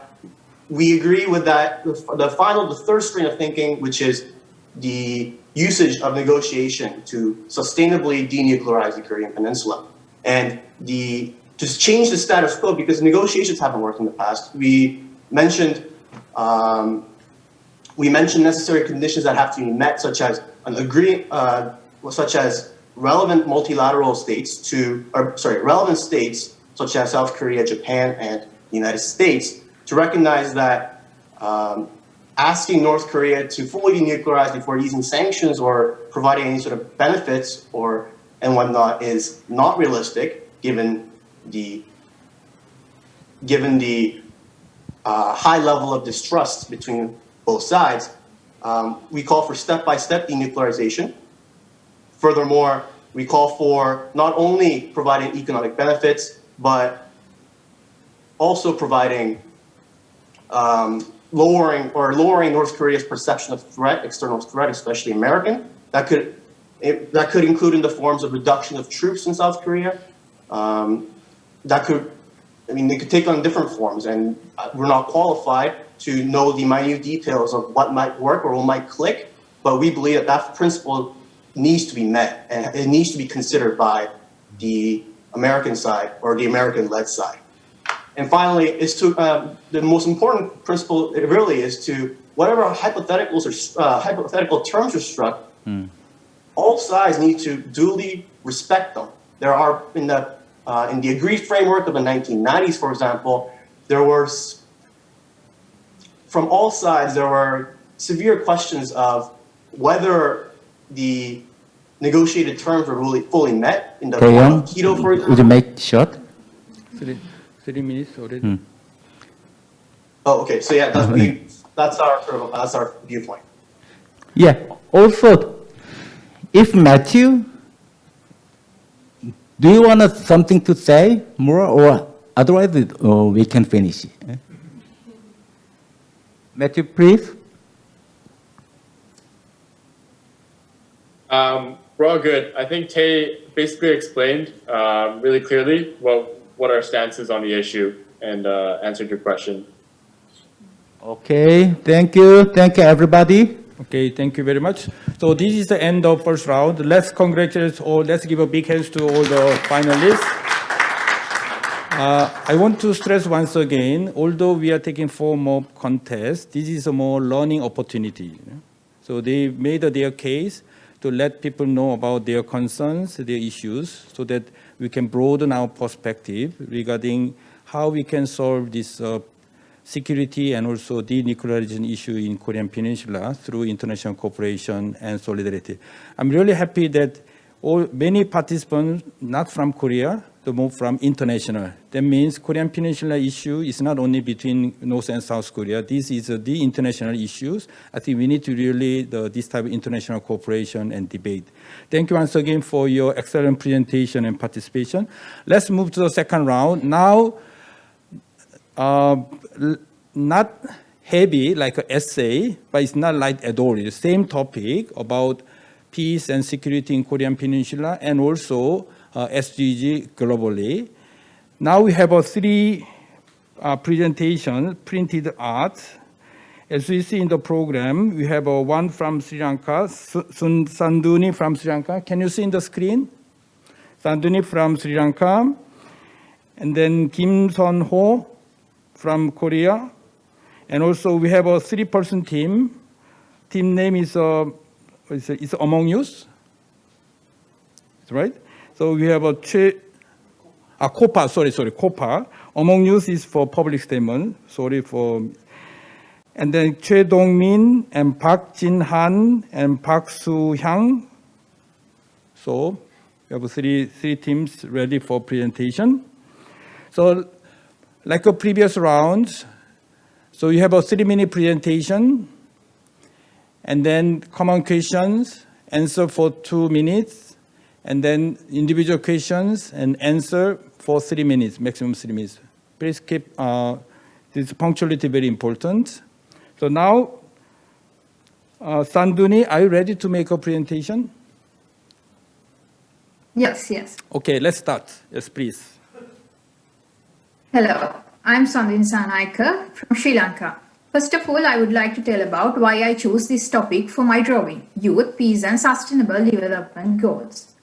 we agree with that. The third strain of thinking, which is the usage of negotiation to sustainably denuclearize the Korean Peninsula, and to change the status quo, because negotiations haven't worked in the past. We mentioned necessary conditions that have to be met, such as relevant multilateral states relevant states such as South Korea, Japan, and the United States to recognize that asking North Korea to fully denuclearize before using sanctions or providing any sort of benefits and whatnot is not realistic, given the high level of distrust between both sides. We call for step-by-step denuclearization. Furthermore, we call for not only providing economic benefits, but also providing lowering North Korea's perception of threat, external threat, especially American. That could include in the forms of reduction of troops in South Korea. They could take on different forms, and we're not qualified to know the minute details of what might work or what might click, but we believe that principle needs to be met, and it needs to be considered by the American side or the American-led side. And finally, the most important principle really is to, whatever hypothetical terms are struck, all sides need to duly respect them. There are, in the agreed framework of the 1990s, for example, from all sides, there were severe questions of whether the negotiated terms were really fully met in the form of keto, for example. Would you make short? 3 minutes already. Oh, okay. So yeah, that's our viewpoint. Yeah. Also, if Matthew, do you want something to say more, or otherwise we can finish? Matthew, please. We're all good. I think Tay basically explained really clearly what our stance is on the issue and answered your question. Okay, thank you. Thank you, everybody. Okay, thank you very much. So this is the end of first round. Let's give a big hands to all the finalists. I want to stress once again, although we are taking 4 more contests, this is a more learning opportunity. So they made their case to let people know about their concerns, their issues, so that we can broaden our perspective regarding how we can solve this security and also denuclearization issue in Korean Peninsula through international cooperation and solidarity. I'm really happy that many participants, not from Korea, to move from international. That means Korean Peninsula issue is not only between North and South Korea. This is the international issues. I think we need to really this type of international cooperation and debate. Thank you once again for your excellent presentation and participation. Let's move to the second round. Now, not heavy like an essay, but it's not light at all. It's the same topic about peace and security in Korean Peninsula and also SDG globally. Now we have three presentations, printed art. As we see in the program, we have one from Sri Lanka, Sanduni from Sri Lanka. Can you see in the screen? Sanduni from Sri Lanka. And then Kim Son-ho from Korea. And also we have a 3-person team. Team name is it's Among Youth. Right? So we have COPA, COPA. Among Youth is for public statement. And then Choi Dong-min and Park Jin-han and Park Soo-hyang. So we have three teams ready for presentation. So like a previous round, so you have a 3-minute presentation and then common questions, answer for 2 minutes, and then individual questions and answer for 3 minutes, maximum 3 minutes. Please keep this punctuality very important. So now, Sanduni, are you ready to make a presentation? Yes, yes. Okay, let's start. Yes, please. Hello, I'm Sanduni Sanaika from Sri Lanka. First of all, I would like to tell about why I chose this topic for my drawing, Youth, Peace and Sustainable Development Goals.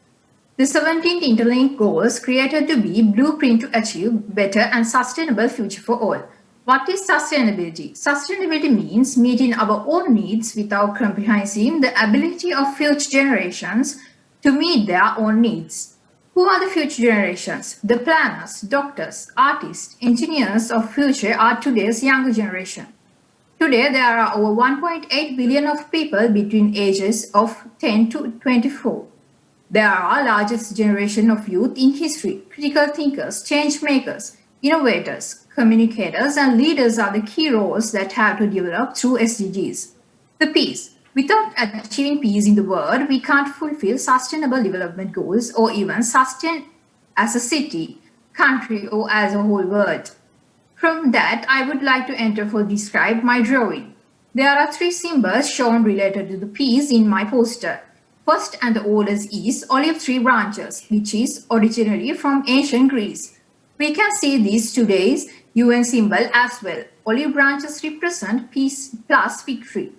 The 17 interlinked goals created to be blueprint to achieve better and sustainable future for all. What is sustainability? Sustainability means meeting our own needs without compromising the ability of future generations to meet their own needs. Who are the future generations? The planners, doctors, artists, engineers of future are today's younger generation. Today, there are over 1.8 billion of people between ages of 10 to 24. They are our largest generation of youth in history. Critical thinkers, change makers, innovators, communicators, and leaders are the key roles that have to develop through SDGs. The peace. Without achieving peace in the world, we can't fulfill sustainable development goals or even sustain as a city, country, or as a whole world. From that, I would like to describe my drawing. There are 3 symbols shown related to the peace in my poster. First and the oldest is olive tree branches, which is originally from ancient Greece. We can see this today's UN symbol as well. Olive branches represent peace plus victory.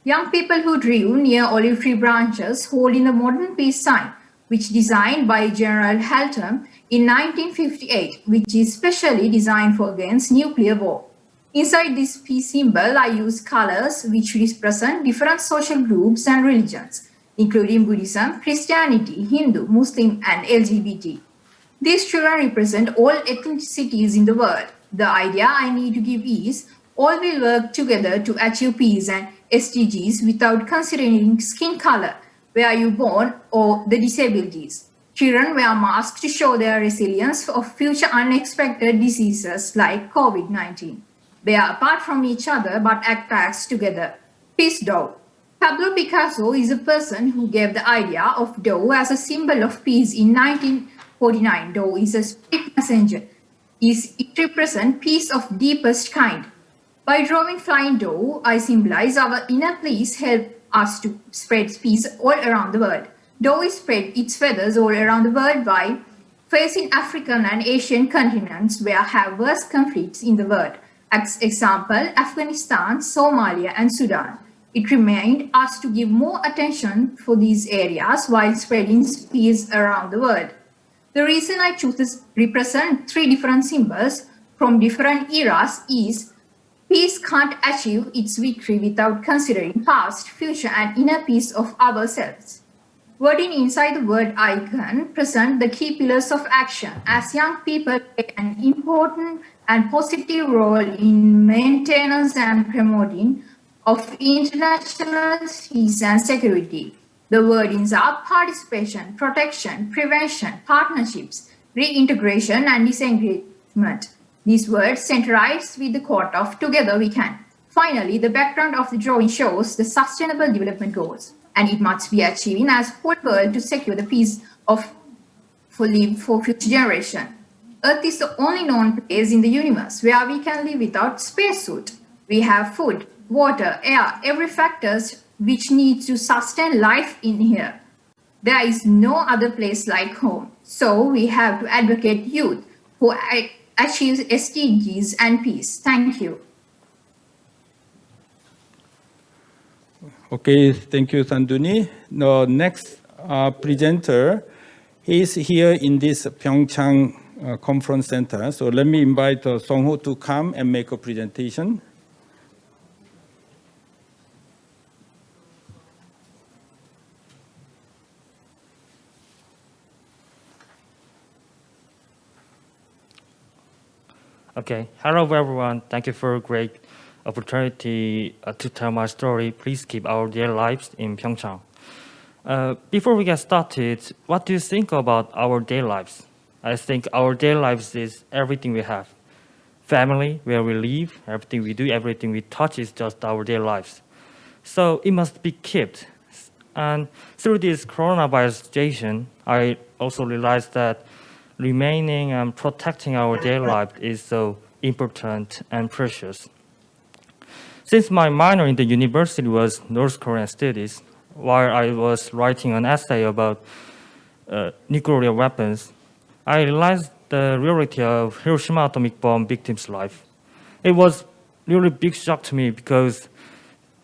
Young people who drew near olive tree branches hold in the modern peace sign, which designed by General Haltom in 1958, which is specially designed for against nuclear war. Inside this peace symbol, I use colors which represent different social groups and religions, including Buddhism, Christianity, Hindu, Muslim, and LGBT. These children represent all ethnicities in the world. The idea I need to give is all will work together to achieve peace and SDGs without considering skin color, where you born, or the disabilities. Children wear masks to show their resilience of future unexpected diseases like COVID-19. They are apart from each other but act as together. Peace Dove. Pablo Picasso is a person who gave the idea of dove as a symbol of peace in 1949. Dove is a spirit messenger. It represents peace of deepest kind. By drawing flying dove, I symbolize our inner peace help us to spread peace all around the world. Dove spread its feathers all around the world by facing African and Asian continents where have worse conflicts in the world. As example, Afghanistan, Somalia, and Sudan. It remained us to give more attention for these areas while spreading peace around the world. The reason I choose to represent 3 different symbols from different eras is peace can't achieve its victory without considering past, future, and inner peace of ourselves. Wording inside the word icon present the key pillars of action as young people play an important and positive role in maintenance and promoting of international peace and security. The wordings are participation, protection, prevention, partnerships, reintegration, and disengagement. These words centerize with the quote of Together We Can. Finally, the background of the drawing shows the Sustainable Development Goals, and it must be achieved as whole world to secure the peace of fully for future generation. Earth is the only known place in the universe where we can live without spacesuit. We have food, water, air, every factors which need to sustain life in here. There is no other place like home. So we have to advocate youth who achieve SDGs and peace. Thank you. Okay, thank you, Sanduni. The next presenter is here in this PyeongChang Conference Center. So let me invite Song-ho to come and make a presentation. Okay, hello everyone. Thank you for a great opportunity to tell my story. Please keep our daily lives in PyeongChang. Before we get started, what do you think about our daily lives? I think our daily lives is everything we have. Family, where we live, everything we do, everything we touch is just our daily lives. So it must be kept. And through this coronavirus situation, I also realized that remaining and protecting our daily life is so important and precious. Since my minor in the university was North Korean studies, while I was writing an essay about nuclear weapons, I realized the reality of Hiroshima atomic bomb victims' life. It was really big shock to me because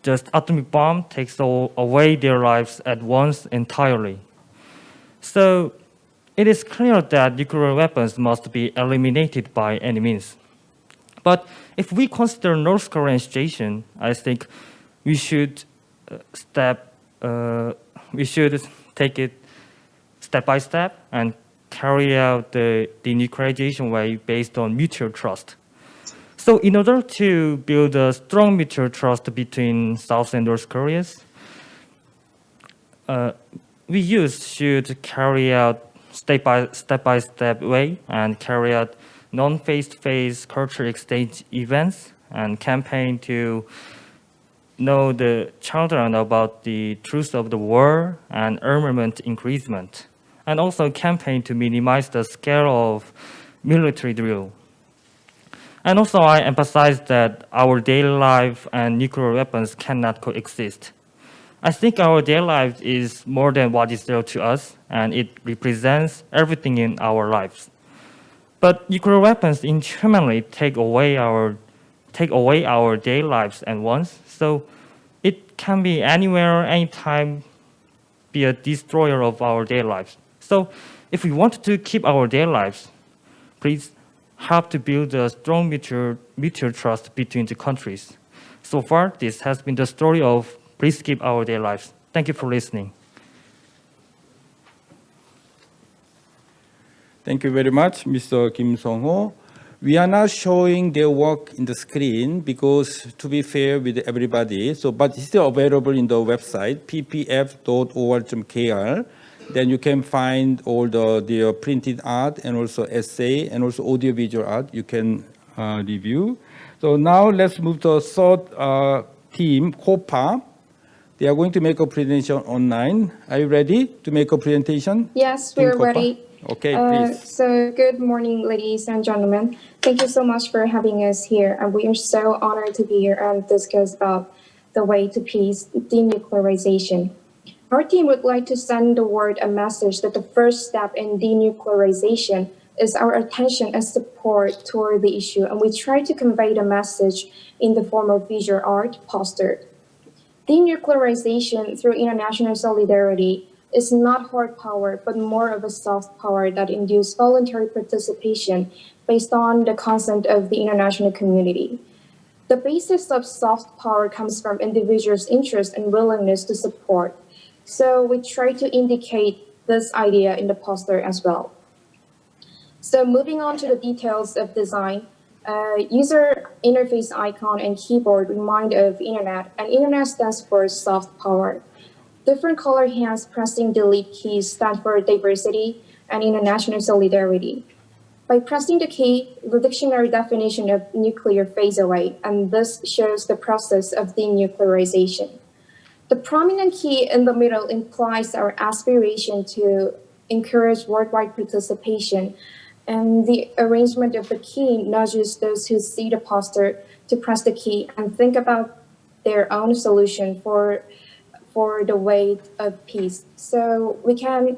just atomic bomb takes away their lives at once entirely. So it is clear that nuclear weapons must be eliminated by any means. But if we consider North Korean situation, I think we should take it step by step and carry out the denuclearization way based on mutual trust. So in order to build a strong mutual trust between South and North Koreas, we should carry out step-by-step way and carry out non-face-to-face cultural exchange events and campaign to know the children about the truth of the war and armament increasement, and also campaign to minimize the scale of military drill. And also I emphasize that our daily life and nuclear weapons cannot coexist. I think our daily life is more than what is there to us, and it represents everything in our lives. But nuclear weapons inhumanly take away our daily lives at once, so it can be anywhere, anytime, be a destroyer of our daily lives. So if we want to keep our daily lives, please help to build a strong mutual trust between the countries. So far, this has been the story of Please Keep Our Daily Lives. Thank you for listening. Thank you very much, Mr. Kim Song-ho. We are not showing their work in the screen because, to be fair with everybody, but it's still available in the website, ppf.or.kr. Then you can find all their printed art and also essay and also audiovisual art you can review. So now let's move to the third team, COPA. They are going to make a presentation online. Are you ready to make a presentation? Yes, we're ready. Okay, please. So good morning, ladies and gentlemen. Thank you so much for having us here. And we are so honored to be here and discuss about the way to peace, denuclearization. Our team would like to send the world a message that the first step in denuclearization is our attention and support toward the issue. And we try to convey the message in the form of visual art, poster. Denuclearization through international solidarity is not hard power, but more of a soft power that induces voluntary participation based on the consent of the international community. The basis of soft power comes from individuals' interest and willingness to support. So we try to indicate this idea in the poster as well. So moving on to the details of design, user interface icon and keyboard remind of internet, and internet stands for soft power. Different color hands pressing delete keys stand for diversity and international solidarity. By pressing the key, the dictionary definition of nuclear fades away, and this shows the process of denuclearization. The prominent key in the middle implies our aspiration to encourage worldwide participation, and the arrangement of the key nudges those who see the poster to press the key and think about their own solution for the way of peace. So we can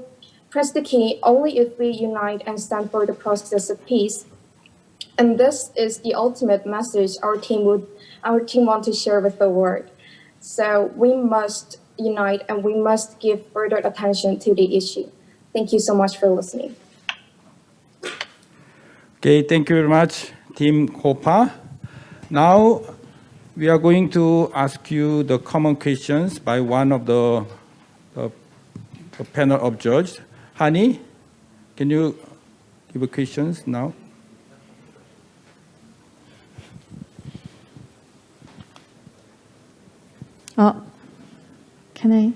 press the key only if we unite and stand for the process of peace. And this is the ultimate message our team want to share with the world. So we must unite and we must give further attention to the issue. Thank you so much for listening. Okay, thank you very much, Team COPA. Now, we are going to ask you the common questions by one of the panel of judges. Hani, can you give questions now? Can I?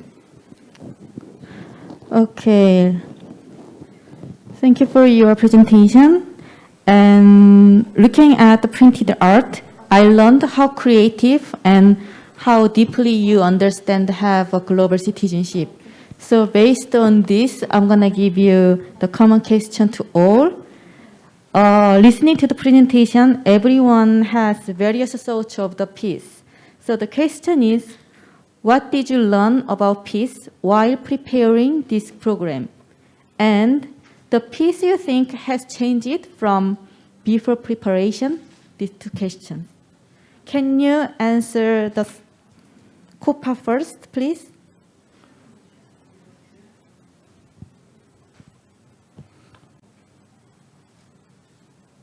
Okay. Thank you for your presentation. And looking at the printed art, I learned how creative and how deeply you understand have a global citizenship. So based on this, I'm going to give you the common question to all. Listening to the presentation, everyone has various thoughts of the piece. So the question is, what did you learn about peace while preparing this program? And the piece you think has changed from before preparation? These two questions. Can you answer the COPA first, please?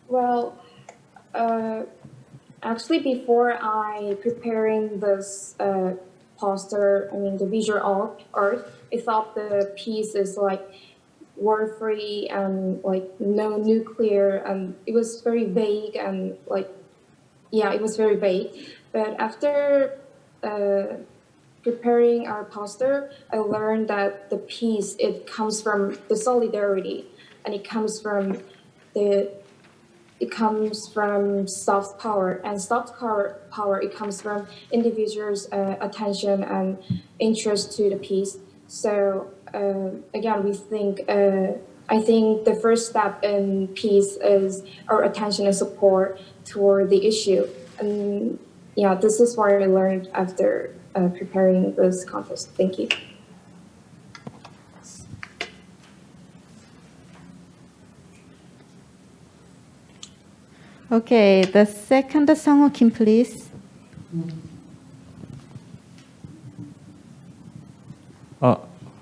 Well, actually, before I preparing this poster, the visual art, I thought the piece is like war-free and like no nuclear, and it was very vague and it was very vague. But after preparing our poster, I learned that the peace, it comes from the solidarity, and it comes from soft power, and soft power it comes from individuals' attention and interest to the peace. So again, I think the first step in peace is our attention and support toward the issue. And yeah, this is what I learned after preparing this contest. Thank you. Okay, the second Song Kim, please.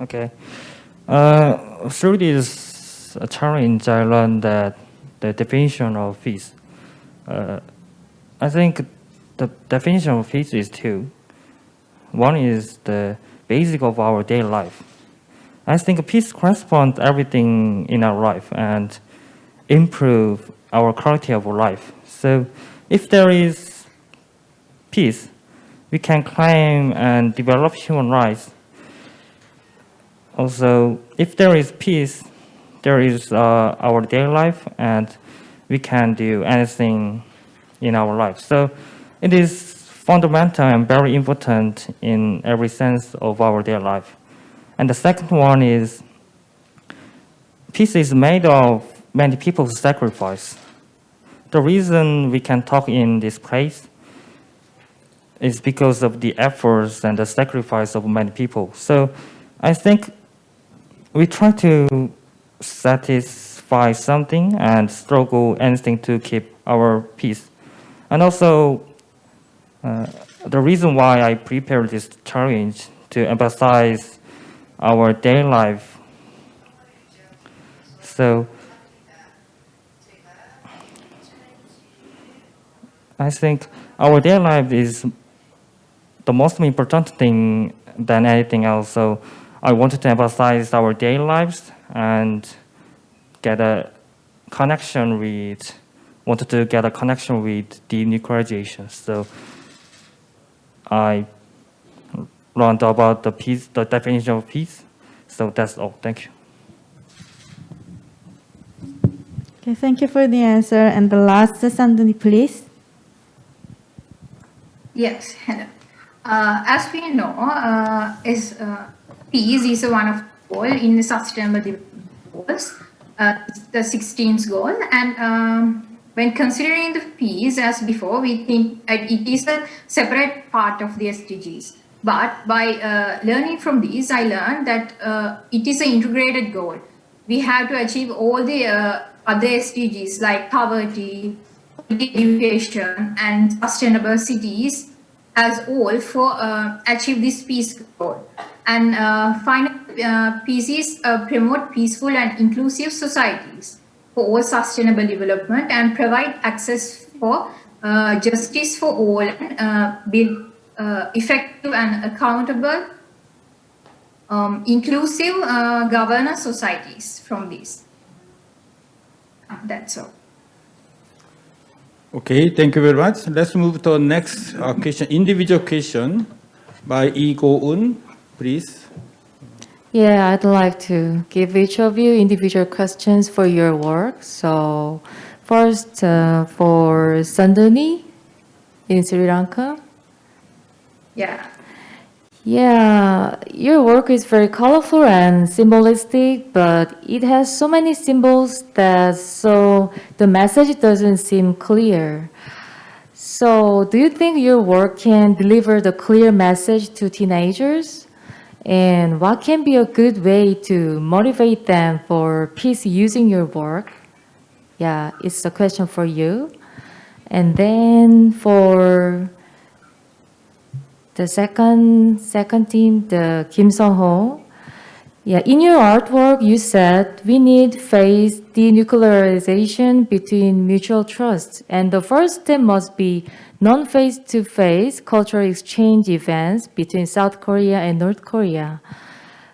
Okay. Through this challenge, I learned that the definition of peace. I think the definition of peace is two. One is the basic of our daily life. I think peace corresponds to everything in our life and improve our quality of life. So if there is peace, we can claim and develop human rights. Also, if there is peace, there is our daily life, and we can do anything in our life. So it is fundamental and very important in every sense of our daily life. And the second one is, peace is made of many people's sacrifice. The reason we can talk in this place is because of the efforts and the sacrifice of many people. So I think we try to satisfy something and struggle anything to keep our peace. And also, the reason why I prepared this challenge to emphasize our daily life. So I think our daily life is the most important thing than anything else. So I wanted to emphasize our daily lives and wanted to get a connection with denuclearization. So I learned about the definition of peace. So that's all. Thank you. Okay, thank you for the answer. And the last, Sanduni, please. Yes, hello. As we know, peace is one of the goals in the Sustainable Development Goals, the 16th goal. And when considering the peace as before, we think it is a separate part of the SDGs. But by learning from these, I learned that it is an integrated goal. We have to achieve all the other SDGs like poverty, education, and sustainable cities as all for achieve this peace goal. And finally, peace is promote peaceful and inclusive societies for all sustainable development and provide access for justice for all and build effective and accountable inclusive governance societies from this. That's all. Okay, thank you very much. Let's move to the next question, individual question by Lee Go-eun, please. Yeah, I'd like to give each of you individual questions for your work. So first, for Sanduni in Sri Lanka. Yeah. Yeah, your work is very colorful and symbolistic, but it has so many symbols that so the message doesn't seem clear. So do you think your work can deliver the clear message to teenagers? And what can be a good way to motivate them for peace using your work? Yeah, it's a question for you. And then for the second team, the Kim Sung-ho. Yeah, in your artwork, you said we need phase denuclearization between mutual trust. And the first step must be non-face-to-face cultural exchange events between South Korea and North Korea.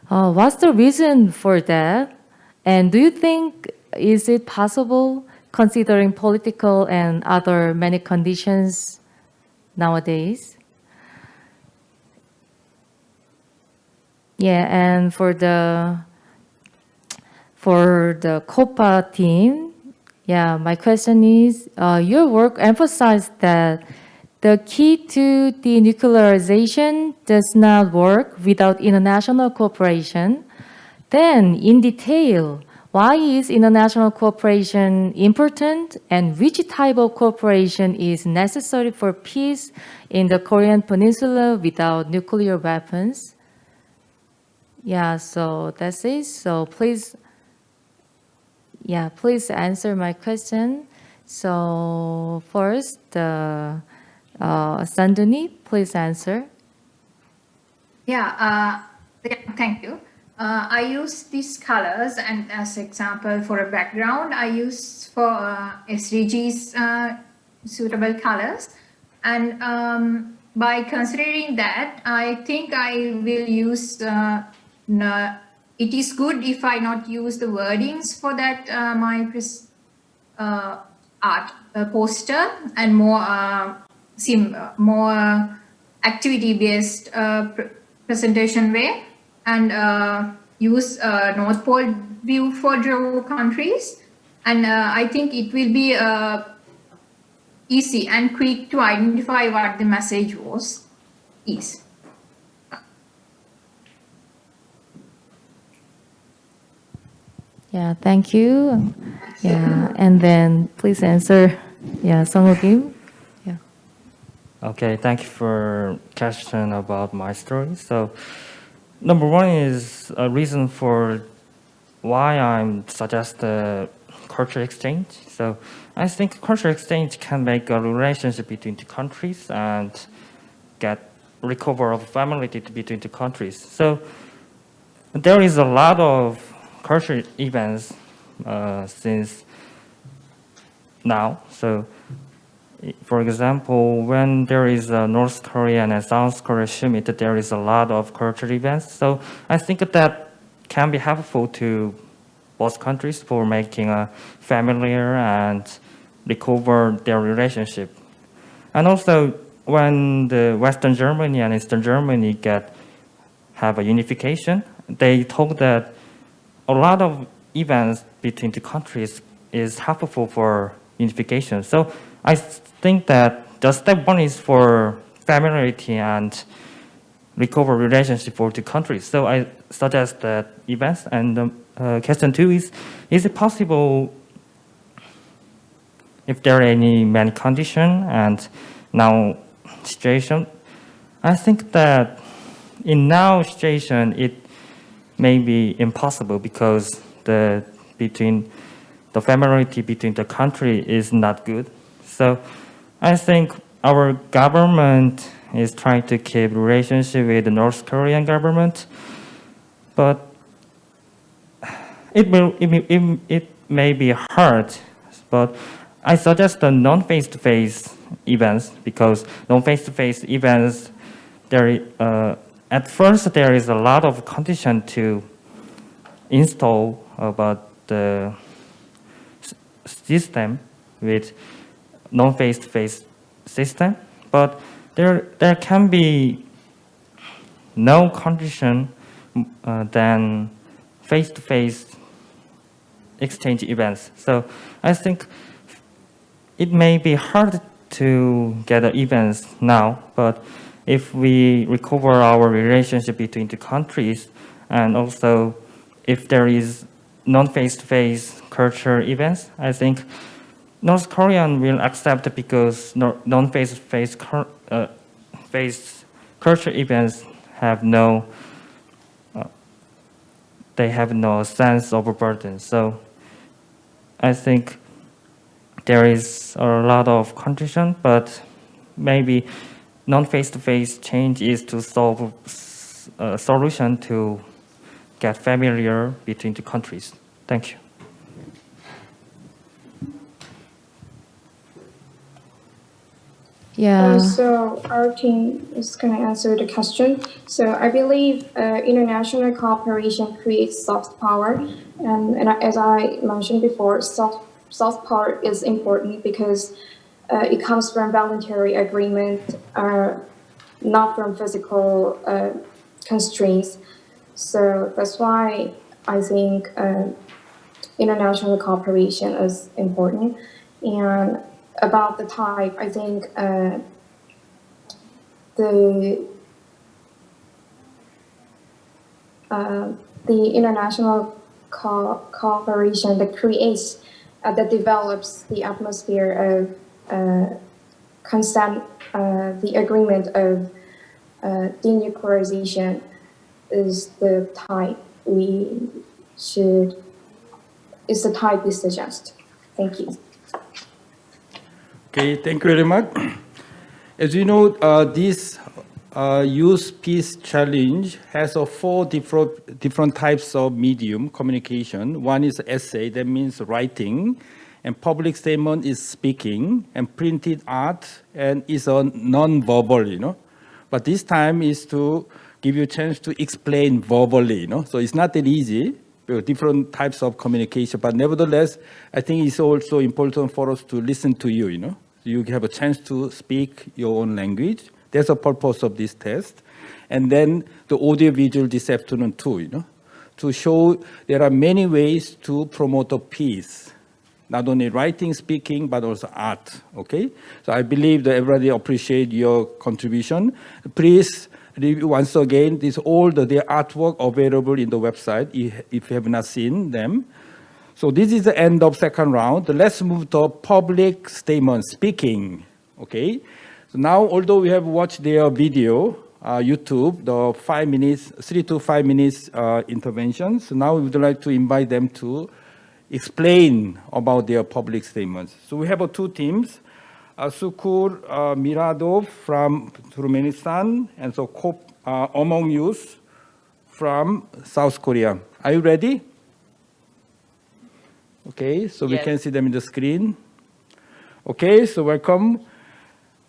What's the reason for that? And do you think, is it possible considering political and other many conditions nowadays? Yeah, and for the COPA team, yeah, my question is, your work emphasized that the key to denuclearization does not work without international cooperation. Then, in detail, why is international cooperation important, and which type of cooperation is necessary for peace in the Korean Peninsula without nuclear weapons? Yeah, so that's it. So please answer my question. So first, Sanduni, please answer. Yeah, thank you. I use these colors and as example for a background, I use for SDGs suitable colors. And by considering that, I think I will use it is good if I not use the wordings for that my art poster and more activity-based presentation way, and use North Pole view for draw countries, and I think it will be easy and quick to identify what the message is. Yeah, thank you. Yeah, and then please answer. Yeah, Song Kim. Yeah. Okay, thank you for question about my story. So, number one is a reason for why I'm suggest the cultural exchange. So, I think cultural exchange can make a relationship between two countries and get recover of familiarity between two countries. So, there is a lot of cultural events since now. So For example, when there is a North Korean and South Korea summit, there is a lot of cultural events. So I think that can be helpful to both countries for making a familiar and recover their relationship. And also, when the Western Germany and Eastern Germany have a unification, they told that a lot of events between the countries is helpful for unification. So I think that the step one is for familiarity and recover relationship for the countries. So I suggest that events. And question two is it possible if there are any main condition and now situation? I think that in now situation it may be impossible because the familiarity between the country is not good. So I think our government is trying to keep relationship with the North Korean government, but it may be hard. But I suggest the non-face-to-face events because non-face-to-face events at first there is a lot of condition to install about the system with non-face-to-face system, but there can be no condition than face-to-face exchange events. So I think it may be hard to get the events now, but if we recover our relationship between the countries, and also if there is non-face-to-face culture events, I think North Korean will accept because non-face-to-face culture events have no sense of burden. So I think there is a lot of condition, but maybe non-face-to-face change is to solve a solution to get familiar between the countries. Thank you. Yeah. So our team is going to answer the question. So I believe international cooperation creates soft power, and as I mentioned before, soft power is important because it comes from voluntary agreement, not from physical constraints. So that's why I think international cooperation is important. And about the type, I think the international cooperation that creates, that develops the atmosphere of consent, the agreement of denuclearization is the type we suggest. Thank you. Okay, thank you very much. As you know, this Youth Peace Challenge has 4 different types of medium communication. One is essay, that means writing, and public statement is speaking, and printed art, and is a non-verbal, But this time is to give you a chance to explain verbally, So it's not that easy. Different types of communication, but nevertheless, I think it's also important for us to listen to you, You have a chance to speak your own language. That's the purpose of this test. And then the audio-visual this afternoon too, to show there are many ways to promote a peace. Not only writing, speaking, but also art, okay? So I believe that everybody appreciate your contribution. Please, once again, all their artwork available in the website if you have not seen them. So this is the end of second round. Let's move to public statement, speaking, okay? So now, although we have watched their video, YouTube, the 3 to 5 minutes intervention, so now we would like to invite them to explain about their public statements. So we have 2 teams, Sukur Miradov from Turkmenistan, and so Among Youth from South Korea. Are you ready? Okay, so we can see them in the screen. Okay, so welcome.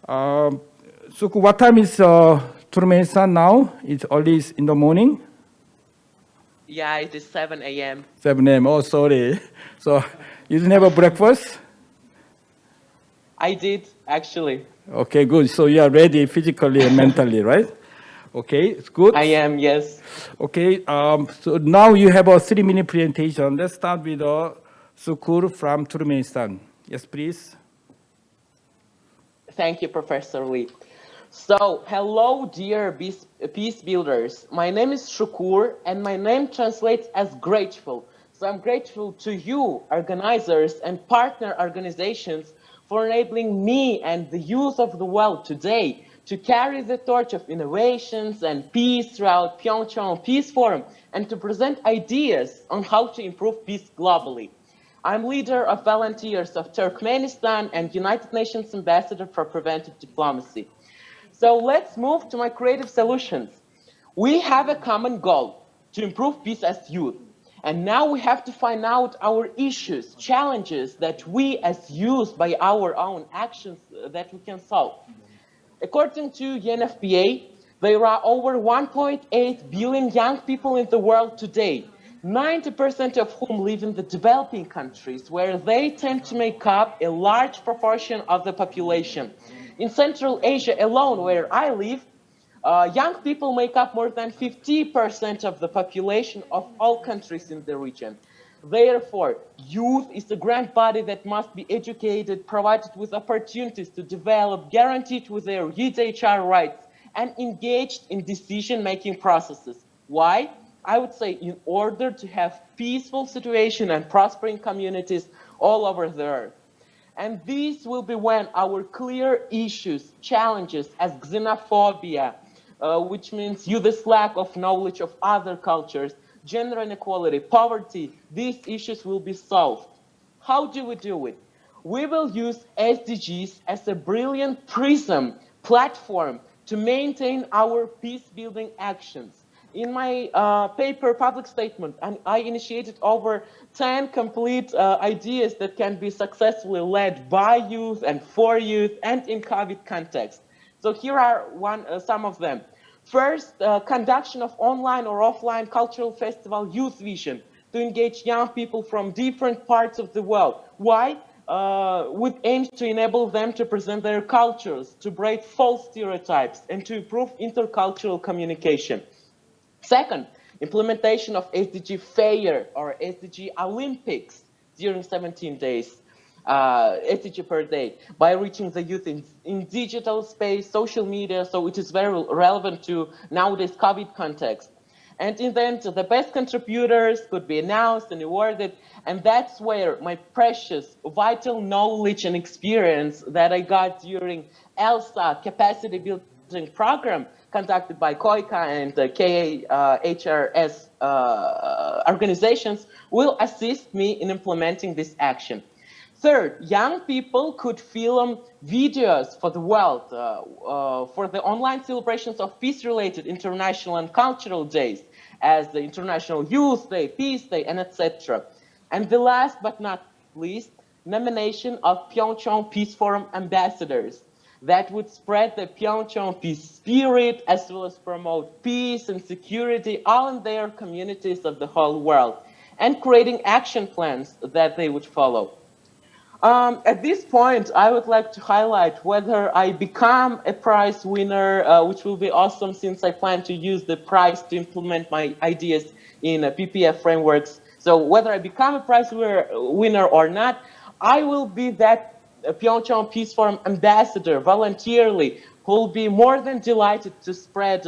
So what time is Turkmenistan now? It's early in the morning? Yeah, it is 7 a.m. 7 a.m. Oh, sorry. So you didn't have a breakfast? I did, actually. Okay, good. So you are ready physically and mentally, right? Okay, it's good. I am, yes. Okay, so now you have a 3-minute presentation. Let's start with Sukur from Turkmenistan. Yes, please. Thank you, Professor Lee. So, hello, dear peace builders. My name is Shukur, and my name translates as grateful. So I'm grateful to you, organizers and partner organizations, for enabling me and the youth of the world today to carry the torch of innovations and peace throughout PyeongChang Peace Forum and to present ideas on how to improve peace globally. I'm leader of volunteers of Turkmenistan and United Nations Ambassador for Preventive Diplomacy. So let's move to my creative solutions. We have a common goal to improve peace as youth. And now we have to find out our issues, challenges that we as youth by our own actions that we can solve. According to UNFPA, there are over 1.8 billion young people in the world today, 90% of whom live in the developing countries, where they tend to make up a large proportion of the population. In Central Asia alone, where I live, young people make up more than 50% of the population of all countries in the region. Therefore, youth is a grand body that must be educated, provided with opportunities to develop, guaranteed with their youth HR rights, and engaged in decision-making processes. Why? I would say in order to have peaceful situation and prospering communities all over the earth. And this will be when our clear issues, challenges as xenophobia, which means youth's lack of knowledge of other cultures, gender inequality, poverty, these issues will be solved. How do we do it? We will use SDGs as a brilliant prism platform to maintain our peace-building actions. In my paper public statement, and I initiated over 10 complete ideas that can be successfully led by youth and for youth and in COVID context. So here are some of them. First, conduction of online or offline cultural festival Youth Vision to engage young people from different parts of the world. Why? With aims to enable them to present their cultures, to break false stereotypes, and to improve intercultural communication. Second, implementation of SDG Fair or SDG Olympics during 17 days, SDG per day, by reaching the youth in digital space, social media, so it is very relevant to nowadays COVID context. And in the end, the best contributors could be announced and awarded, and that's where my precious, vital knowledge and experience that I got during ELSA capacity building program conducted by COICA and KHRS organizations will assist me in implementing this action. Third, young people could film videos for the world for the online celebrations of peace-related international and cultural days, as the International Youth Day, Peace Day, and etc. And the last but not least, nomination of PyeongChang Peace Forum ambassadors that would spread the PyeongChang peace spirit as well as promote peace and security all in their communities of the whole world, and creating action plans that they would follow. At this point, I would like to highlight whether I become a prize winner, which will be awesome since I plan to use the prize to implement my ideas in PPF frameworks. So whether I become a prize winner or not, I will be that PyeongChang Peace Forum ambassador voluntarily who will be more than delighted to spread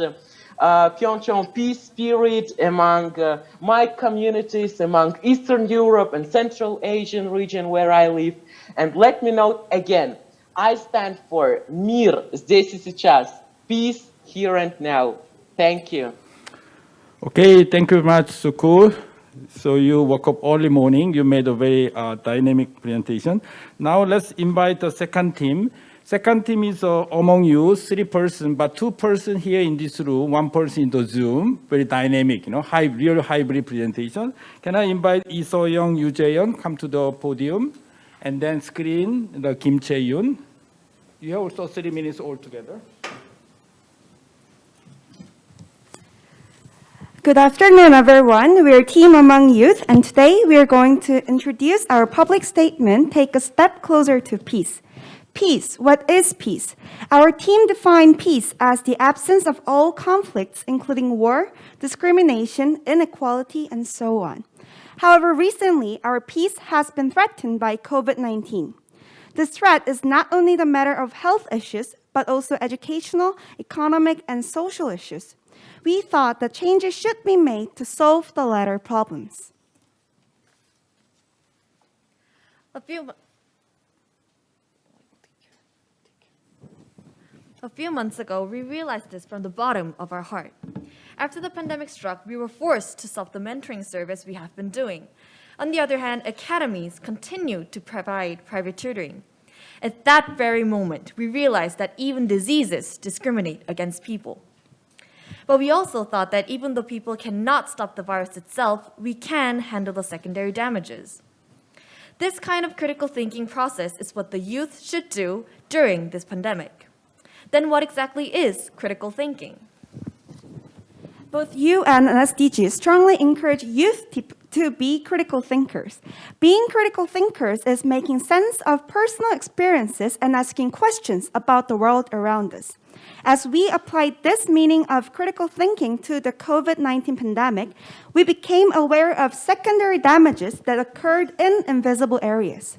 PyeongChang peace spirit among my communities, among Eastern Europe and Central Asian region where I live. And let me note again, I stand for Мир здесь и сейчас, peace here and now. Thank you. Okay, thank you very much, Sukur. So you woke up early morning. You made a very dynamic presentation. Now let's invite the second team. Second team is among you, 3 persons, but 2 persons here in this room, 1 person in the Zoom. Very dynamic, real hybrid presentation. Can I invite Lee So-young, Yoo Jae-yeon come to the podium, and then screen the Kim Chae-yoon. You have also 3 minutes altogether. Good afternoon, everyone. We are Team Among Youth, and today we are going to introduce our public statement, Take a Step Closer to Peace. Peace. What is peace? Our team defined peace as the absence of all conflicts, including war, discrimination, inequality, and so on. However, recently, our peace has been threatened by COVID-19. This threat is not only the matter of health issues, but also educational, economic, and social issues. We thought that changes should be made to solve the latter problems. A few months ago, we realized this from the bottom of our heart. After the pandemic struck, we were forced to stop the mentoring service we have been doing. On the other hand, academies continued to provide private tutoring. At that very moment, we realized that even diseases discriminate against people. But we also thought that even though people cannot stop the virus itself, we can handle the secondary damages. This kind of critical thinking process is what the youth should do during this pandemic. Then what exactly is critical thinking? Both you and SDG strongly encourage youth to be critical thinkers. Being critical thinkers is making sense of personal experiences and asking questions about the world around us. As we applied this meaning of critical thinking to the COVID-19 pandemic, we became aware of secondary damages that occurred in invisible areas.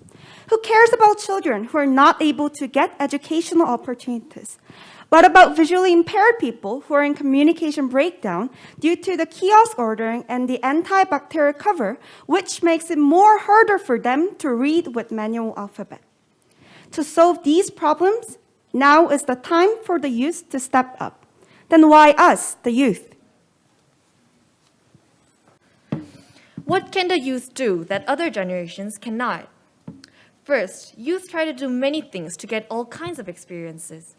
Who cares about children who are not able to get educational opportunities? What about visually impaired people who are in communication breakdown due to the kiosk ordering and the antibacterial cover, which makes it more harder for them to read with manual alphabet? To solve these problems, now is the time for the youth to step up. Then why us, the youth? What can the youth do that other generations cannot? First, youth try to do many things to get all kinds of experiences.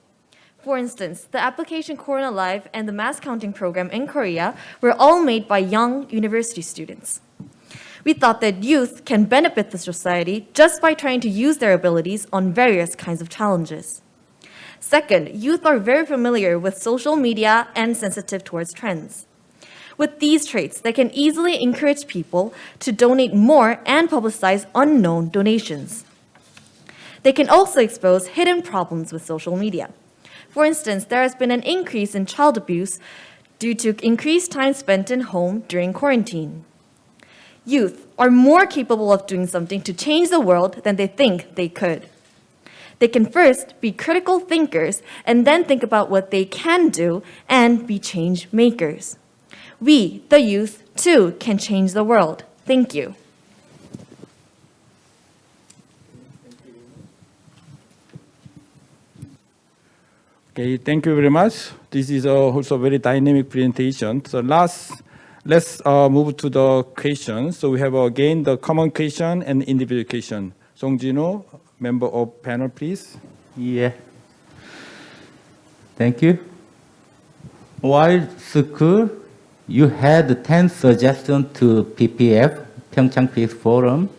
For instance, the application Corona Live and the mass counting program in Korea were all made by young university students. We thought that youth can benefit the society just by trying to use their abilities on various kinds of challenges. Second, youth are very familiar with social media and sensitive towards trends. With these traits, they can easily encourage people to donate more and publicize unknown donations. They can also expose hidden problems with social media. For instance, there has been an increase in child abuse due to increased time spent in home during quarantine. Youth are more capable of doing something to change the world than they think they could. They can first be critical thinkers and then think about what they can do and be change makers. We, the youth, too, can change the world. Thank you. Okay, thank you very much. This is also a very dynamic presentation. So let's move to the questions. So we have again the common question and individual question. Songjino, member of panel, please. Yeah. Thank you. While school, you had 10 suggestions to PPF, PyeongChang Peace Forum,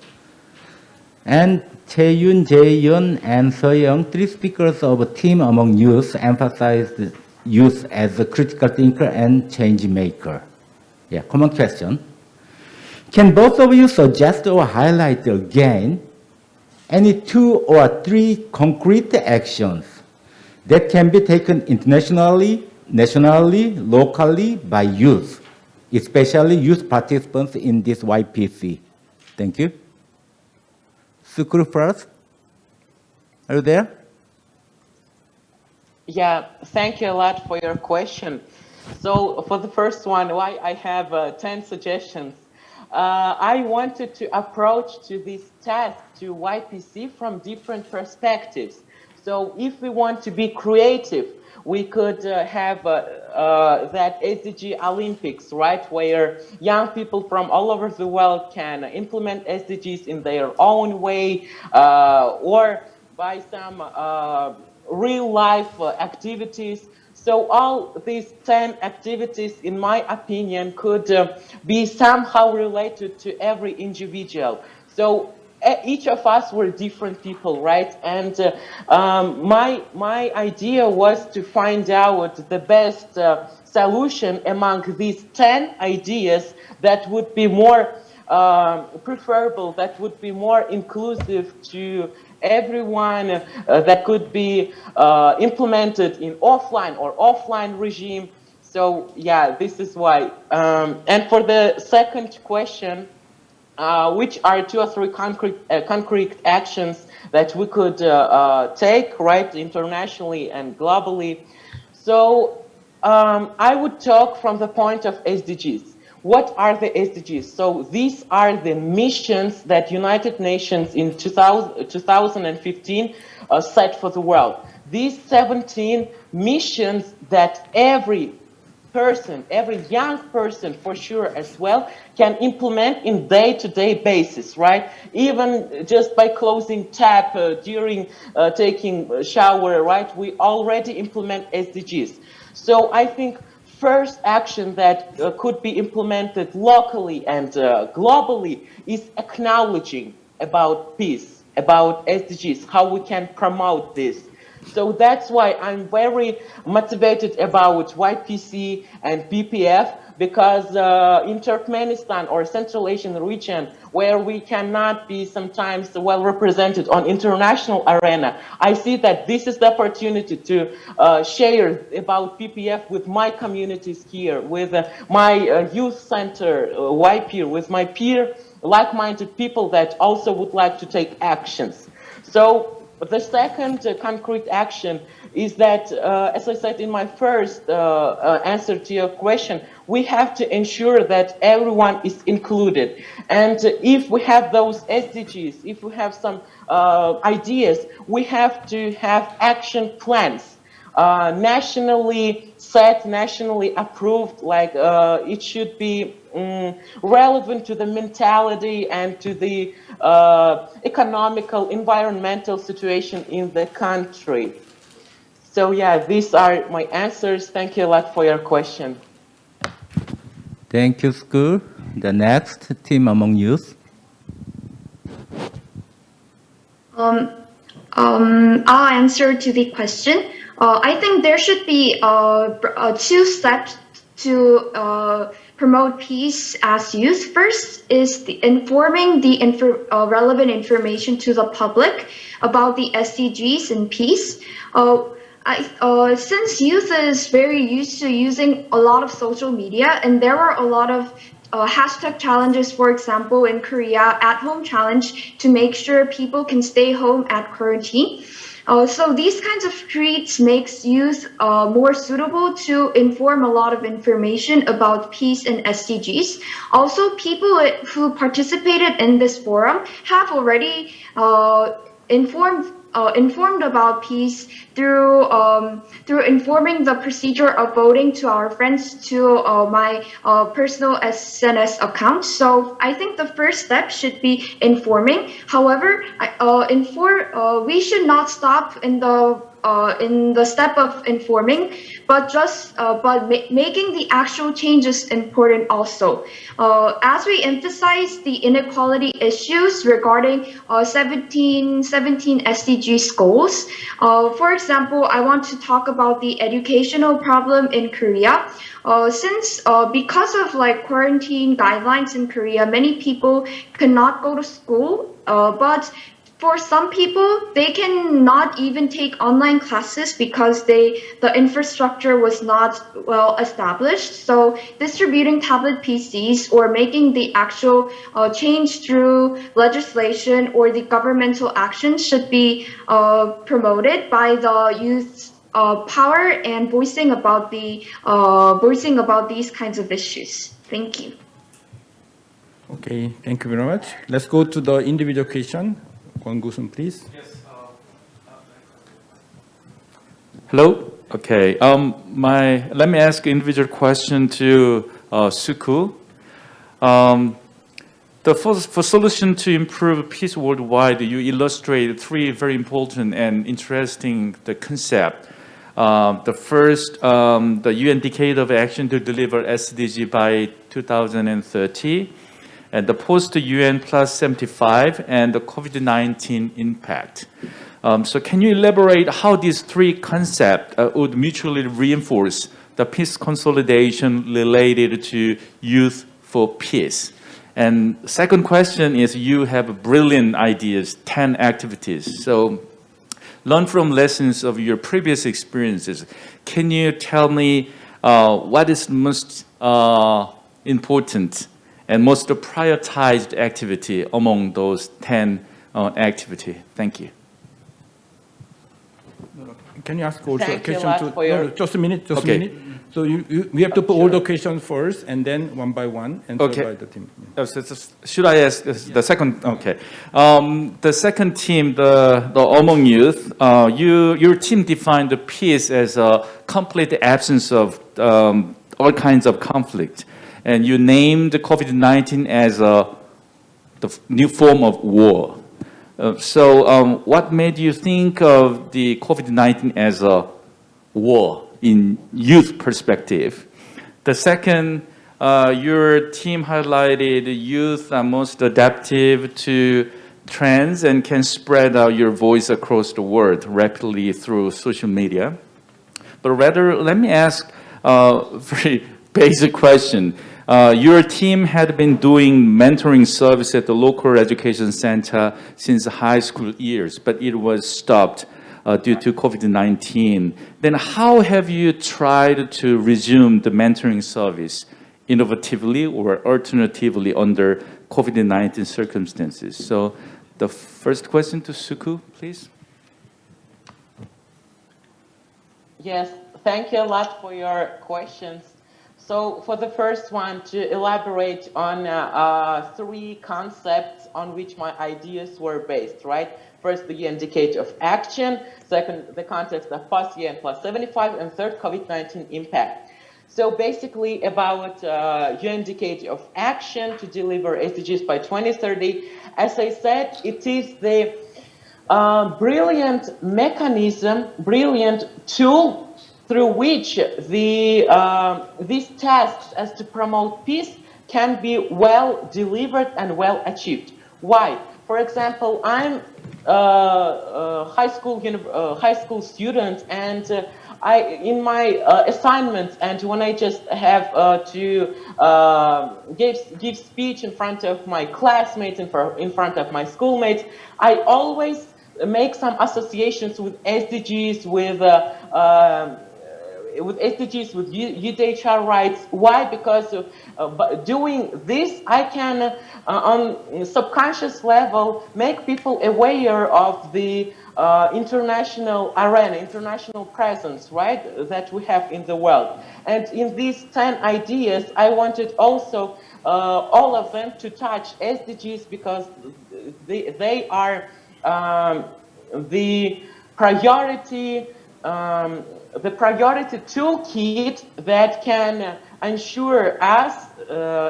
and Chae-yun, Jae-yun, and Seoyoung, three speakers of a team among youth, emphasized youth as a critical thinker and change maker. Yeah, common question. Can both of you suggest or highlight again any 2 or 3 concrete actions that can be taken internationally, nationally, locally by youth, especially youth participants in this YPC? Thank you. Sukuru first. Are you there? Yeah, thank you a lot for your question. So for the first one, why I have 10 suggestions. I wanted to approach to this task to YPC from different perspectives. So if we want to be creative, we could have that SDG Olympics, right, where young people from all over the world can implement SDGs in their own way, or by some real-life activities. So all these 10 activities, in my opinion, could be somehow related to every individual. So each of us were different people, right? And my idea was to find out the best solution among these 10 ideas that would be more preferable, that would be more inclusive to everyone, that could be implemented in offline regime. So yeah, this is why. And for the second question, which are 2 or 3 concrete actions that we could take, right, internationally and globally. So I would talk from the point of SDGs. What are the SDGs? So these are the missions that United Nations in 2015 set for the world. These 17 missions that every person, every young person for sure as well, can implement in day-to-day basis, right? Even just by closing tap during taking a shower, right? We already implement SDGs. So I think first action that could be implemented locally and globally is acknowledging about peace, about SDGs, how we can promote this. So that's why I'm very motivated about YPC and PPF, because in Turkmenistan or Central Asian region, where we cannot be sometimes well represented on international arena, I see that this is the opportunity to share about PPF with my communities here, with my youth center, YPeer, with my peer, like-minded people that also would like to take actions. So the second concrete action is that, as I said in my first answer to your question, we have to ensure that everyone is included. And if we have those SDGs, if we have some ideas, we have to have action plans. Nationally set, nationally approved, like it should be relevant to the mentality and to the economical, environmental situation in the country. So yeah, these are my answers. Thank you a lot for your question. Thank you, school. The next team among youth. I'll answer to the question. I think there should be 2 steps to promote peace as youth. First is informing the relevant information to the public about the SDGs and peace. Since youth is very used to using a lot of social media, and there are a lot of hashtag challenges, for example, in Korea, at-home challenge to make sure people can stay home at quarantine. So these kinds of tweets makes youth more suitable to inform a lot of information about peace and SDGs. Also, people who participated in this forum have already informed about peace through informing the procedure of voting to our friends to my personal SNS account. So I think the first step should be informing. However, we should not stop in the step of informing, but making the actual changes important also. As we emphasize the inequality issues regarding 17 SDGs goals, for example, I want to talk about the educational problem in Korea. Since because of quarantine guidelines in Korea, many people cannot go to school, but for some people, they cannot even take online classes because the infrastructure was not well established. So distributing tablet PCs or making the actual change through legislation or the governmental action should be promoted by the youth's power and voicing about these kinds of issues. Thank you. Okay, thank you very much. Let's go to the individual question. Kwon-gu-sun, please. Yes. Hello. Okay. Let me ask an individual question to Suku. For solution to improve peace worldwide, you illustrate 3 very important and interesting concept. The first, the UN Decade of Action to deliver SDG by 2030. and the post-UN plus 75 and the COVID-19 impact. So can you elaborate how these three concepts would mutually reinforce the peace consolidation related to Youth for Peace? And second question is, you have brilliant ideas, 10 activities. So learn from lessons of your previous experiences. Can you tell me what is most important and most prioritized activity among those 10 activities? Thank you. Can you ask also a Thank you a question lot to for your- just a minute, just Okay. a minute. So we have to put all the questions first and then one by one and Okay. by the team. Should I ask the second? Okay. The second team, the Among Youth, your team defined the peace as a complete absence of all kinds of conflict. And you named COVID-19 as the new form of war. So what made you think of the COVID-19 as a war in youth perspective? The second, your team highlighted youth are most adaptive to trends and can spread out your voice across the world rapidly through social media. But rather, let me ask a very basic question. Your team had been doing mentoring service at the local education center since high school years, but it was stopped due to COVID-19. Then how have you tried to resume the mentoring service innovatively or alternatively under COVID-19 circumstances? So the first question to Suku, please. Yes, thank you a lot for your questions. So for the first one, to elaborate on three concepts on which my ideas were based, right? First, the UN decade of action. Second, the context of post-UN plus 75. And third, COVID-19 impact. So basically about UN decade of action to deliver SDGs by 2030. As I said, it is the brilliant mechanism, brilliant tool through which these tasks as to promote peace can be well delivered and well achieved. Why? For example, I'm a high school student, and in my assignments, and when I just have to give speech in front of my classmates, in front of my schoolmates, I always make some associations with SDGs, with SDGs, with UDHR rights. Why? Because by doing this, I can, on subconscious level, make people aware of the international arena, international presence, right, that we have in the world. And in these 10 ideas, I wanted also all of them to touch SDGs, because they are the priority toolkit that can ensure us,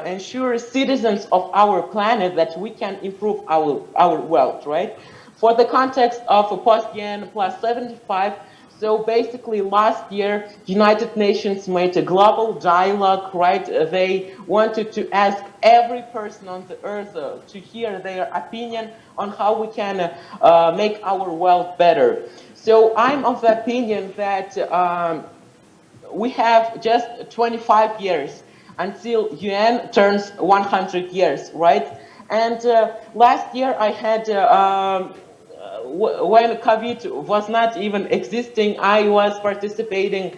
ensure citizens of our planet that we can improve our world, right? For the context of a post-UN plus 75, so basically last year, United Nations made a global dialogue, right? They wanted to ask every person on the earth to hear their opinion on how we can make our world better. So I'm of the opinion that we have just 25 years until UN turns 100 years, right? And last year I had, when COVID was not even existing, I was participating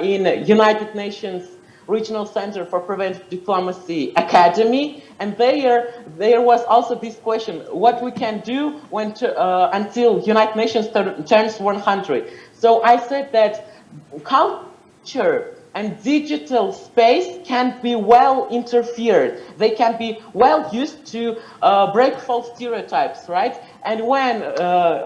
in United Nations Regional Center for Preventive Diplomacy Academy, and there was also this question: what we can do when until United Nations turns 100. So I said that culture and digital space can be well interfered. They can be well used to break false stereotypes, right? And when,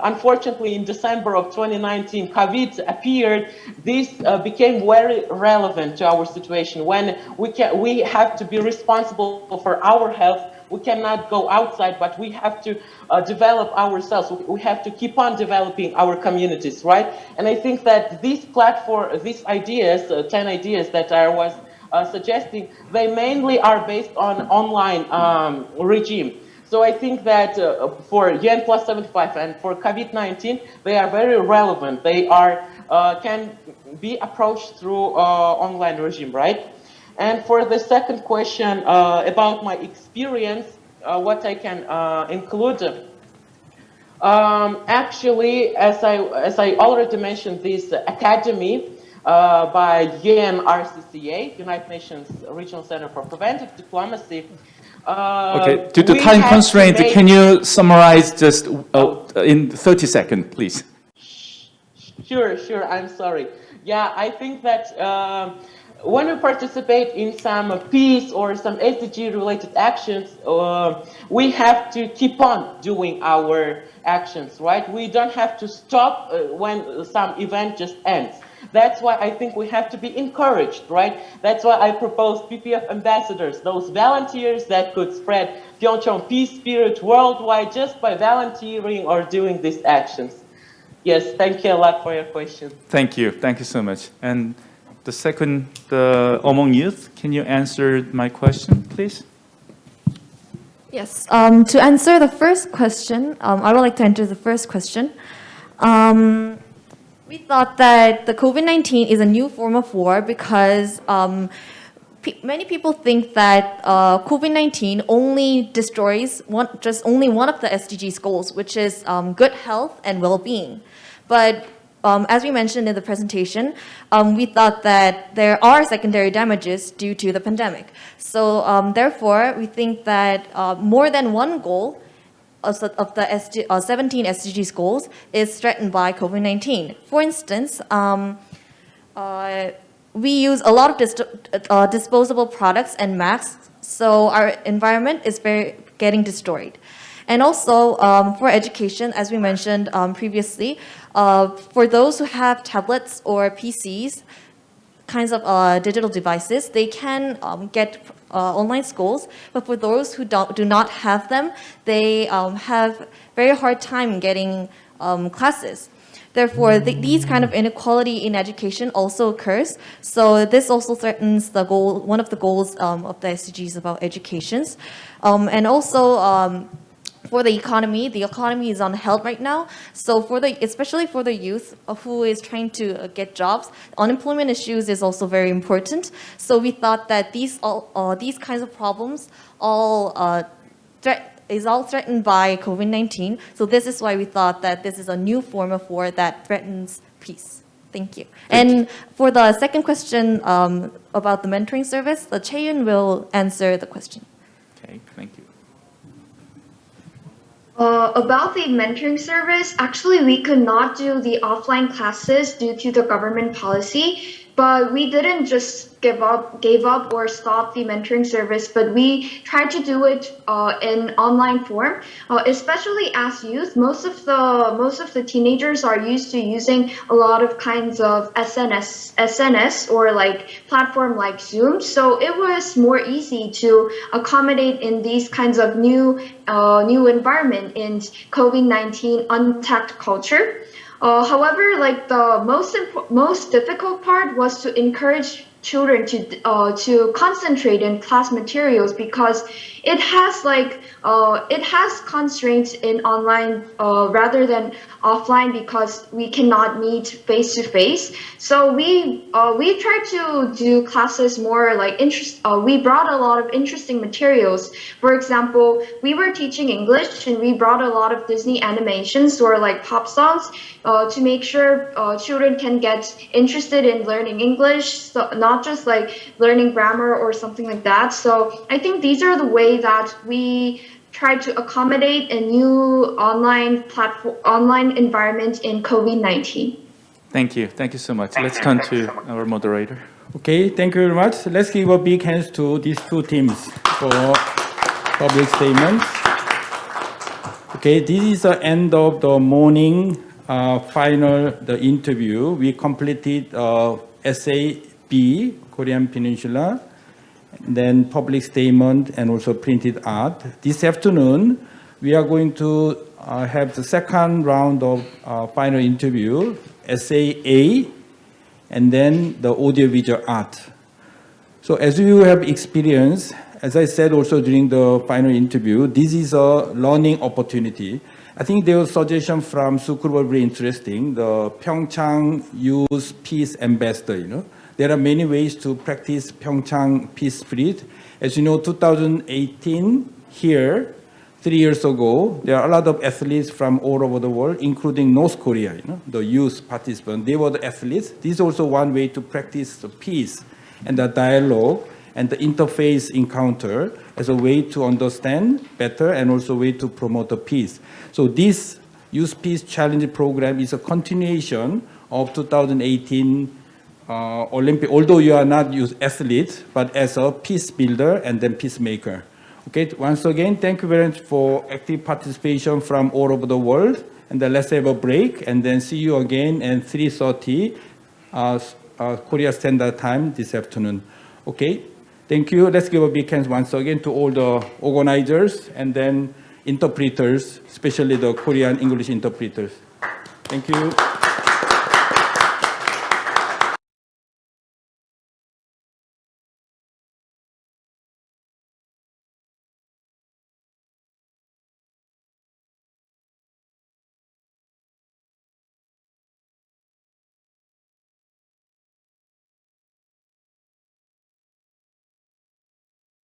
unfortunately, in December of 2019, COVID appeared, this became very relevant to our situation. When we have to be responsible for our health, we cannot go outside, but we have to develop ourselves. We have to keep on developing our communities, right? And I think that this platform, these ideas, 10 ideas that I was suggesting, they mainly are based on online regime. So I think that for UN Plus 75 and for COVID-19, they are very relevant. They are can be approached through online regime, right? And for the second question about my experience, what I can include. Actually, as I already mentioned, this academy by UNRCCA, United Nations Regional Center for Preventive Diplomacy. Okay, due to time constraint, can you summarize just in 30 seconds, please? Sure, I'm sorry. Yeah, I think that when we participate in some peace or some SDG-related actions, we have to keep on doing our actions, right? We don't have to stop when some event just ends. That's why I think we have to be encouraged, right? That's why I propose PPF ambassadors, those volunteers that could spread PyeongChang peace spirit worldwide just by volunteering or doing these actions. Yes, thank you a lot for your question. Thank you so much. And the second, among youth, can you answer my question, please? Yes, to answer the first question, I would like to answer the first question. We thought that the COVID-19 is a new form of war because many people think that COVID-19 only destroys only one of the SDGs goals, which is good health and well-being. But as we mentioned in the presentation, we thought that there are secondary damages due to the pandemic. So therefore, we think that more than one goal of the 17 SDGs goals is threatened by COVID-19. For instance, we use a lot of disposable products and masks, so our environment is getting destroyed. And also for education, as we mentioned previously, for those who have tablets or PCs, kinds of digital devices, they can get online schools, but for those who do not have them, they have very hard time getting classes. Therefore, these kind of inequality in education also occurs. So this also threatens the goal, one of the goals of the SDGs about educations. And also, for the economy is on hold right now. So especially for the youth who is trying to get jobs, unemployment issues is also very important. So we thought that these kinds of problems is all threatened by COVID-19. So this is why we thought that this is a new form of war that threatens peace. Thank you. And for the second question about the mentoring service, Chae-yoon will answer the question. Okay, thank you. About the mentoring service, actually we could not do the offline classes due to the government policy, but we didn't just gave up or stop the mentoring service, but we tried to do it in online form. Especially as youth, most of the teenagers are used to using a lot of kinds of SNS or like platform like Zoom. So it was more easy to accommodate in these kinds of new environment in COVID-19 untapped culture. However, like the most difficult part was to encourage children to concentrate in class materials because it has constraints in online rather than offline because we cannot meet face to face. So we tried to do classes more like we brought a lot of interesting materials. For example, we were teaching English and we brought a lot of Disney animations or like pop songs to make sure children can get interested in learning English, so not just like learning grammar or something like that. So I think these are the way that we try to accommodate a new online environment in COVID-19. Thank you so much. Let's turn to our moderator. Okay, thank you very much. Let's give a big hands to these two teams for public statements. Okay, this is the end of the morning the interview. We completed essay B, Korean Peninsula, then public statement and also printed art. This afternoon, we are going to have the second round of final interview, essay A, and then the audiovisual art. So as you have experienced, as I said also during the final interview, this is a learning opportunity. I think there was a suggestion from Sukul was very interesting, the PyeongChang Youth Peace Ambassador, There are many ways to practice PyeongChang peace spirit. As you know, 2018 here, 3 years ago, there are a lot of athletes from all over the world, including North Korea, the youth participants. They were the athletes. This is also one way to practice the peace and the dialogue and the interface encounter as a way to understand better and also a way to promote the peace. So this Youth Peace Challenge program is a continuation of 2018 Olympic, although you are not youth athletes, but as a peace builder and then peacemaker. Okay, once again, thank you very much for active participation from all over the world. And then let's have a break and then see you again at 3:30 Korea Standard Time this afternoon. Okay, thank you. Let's give a big hand once again to all the organizers and then interpreters, especially the Korean English interpreters. Thank you.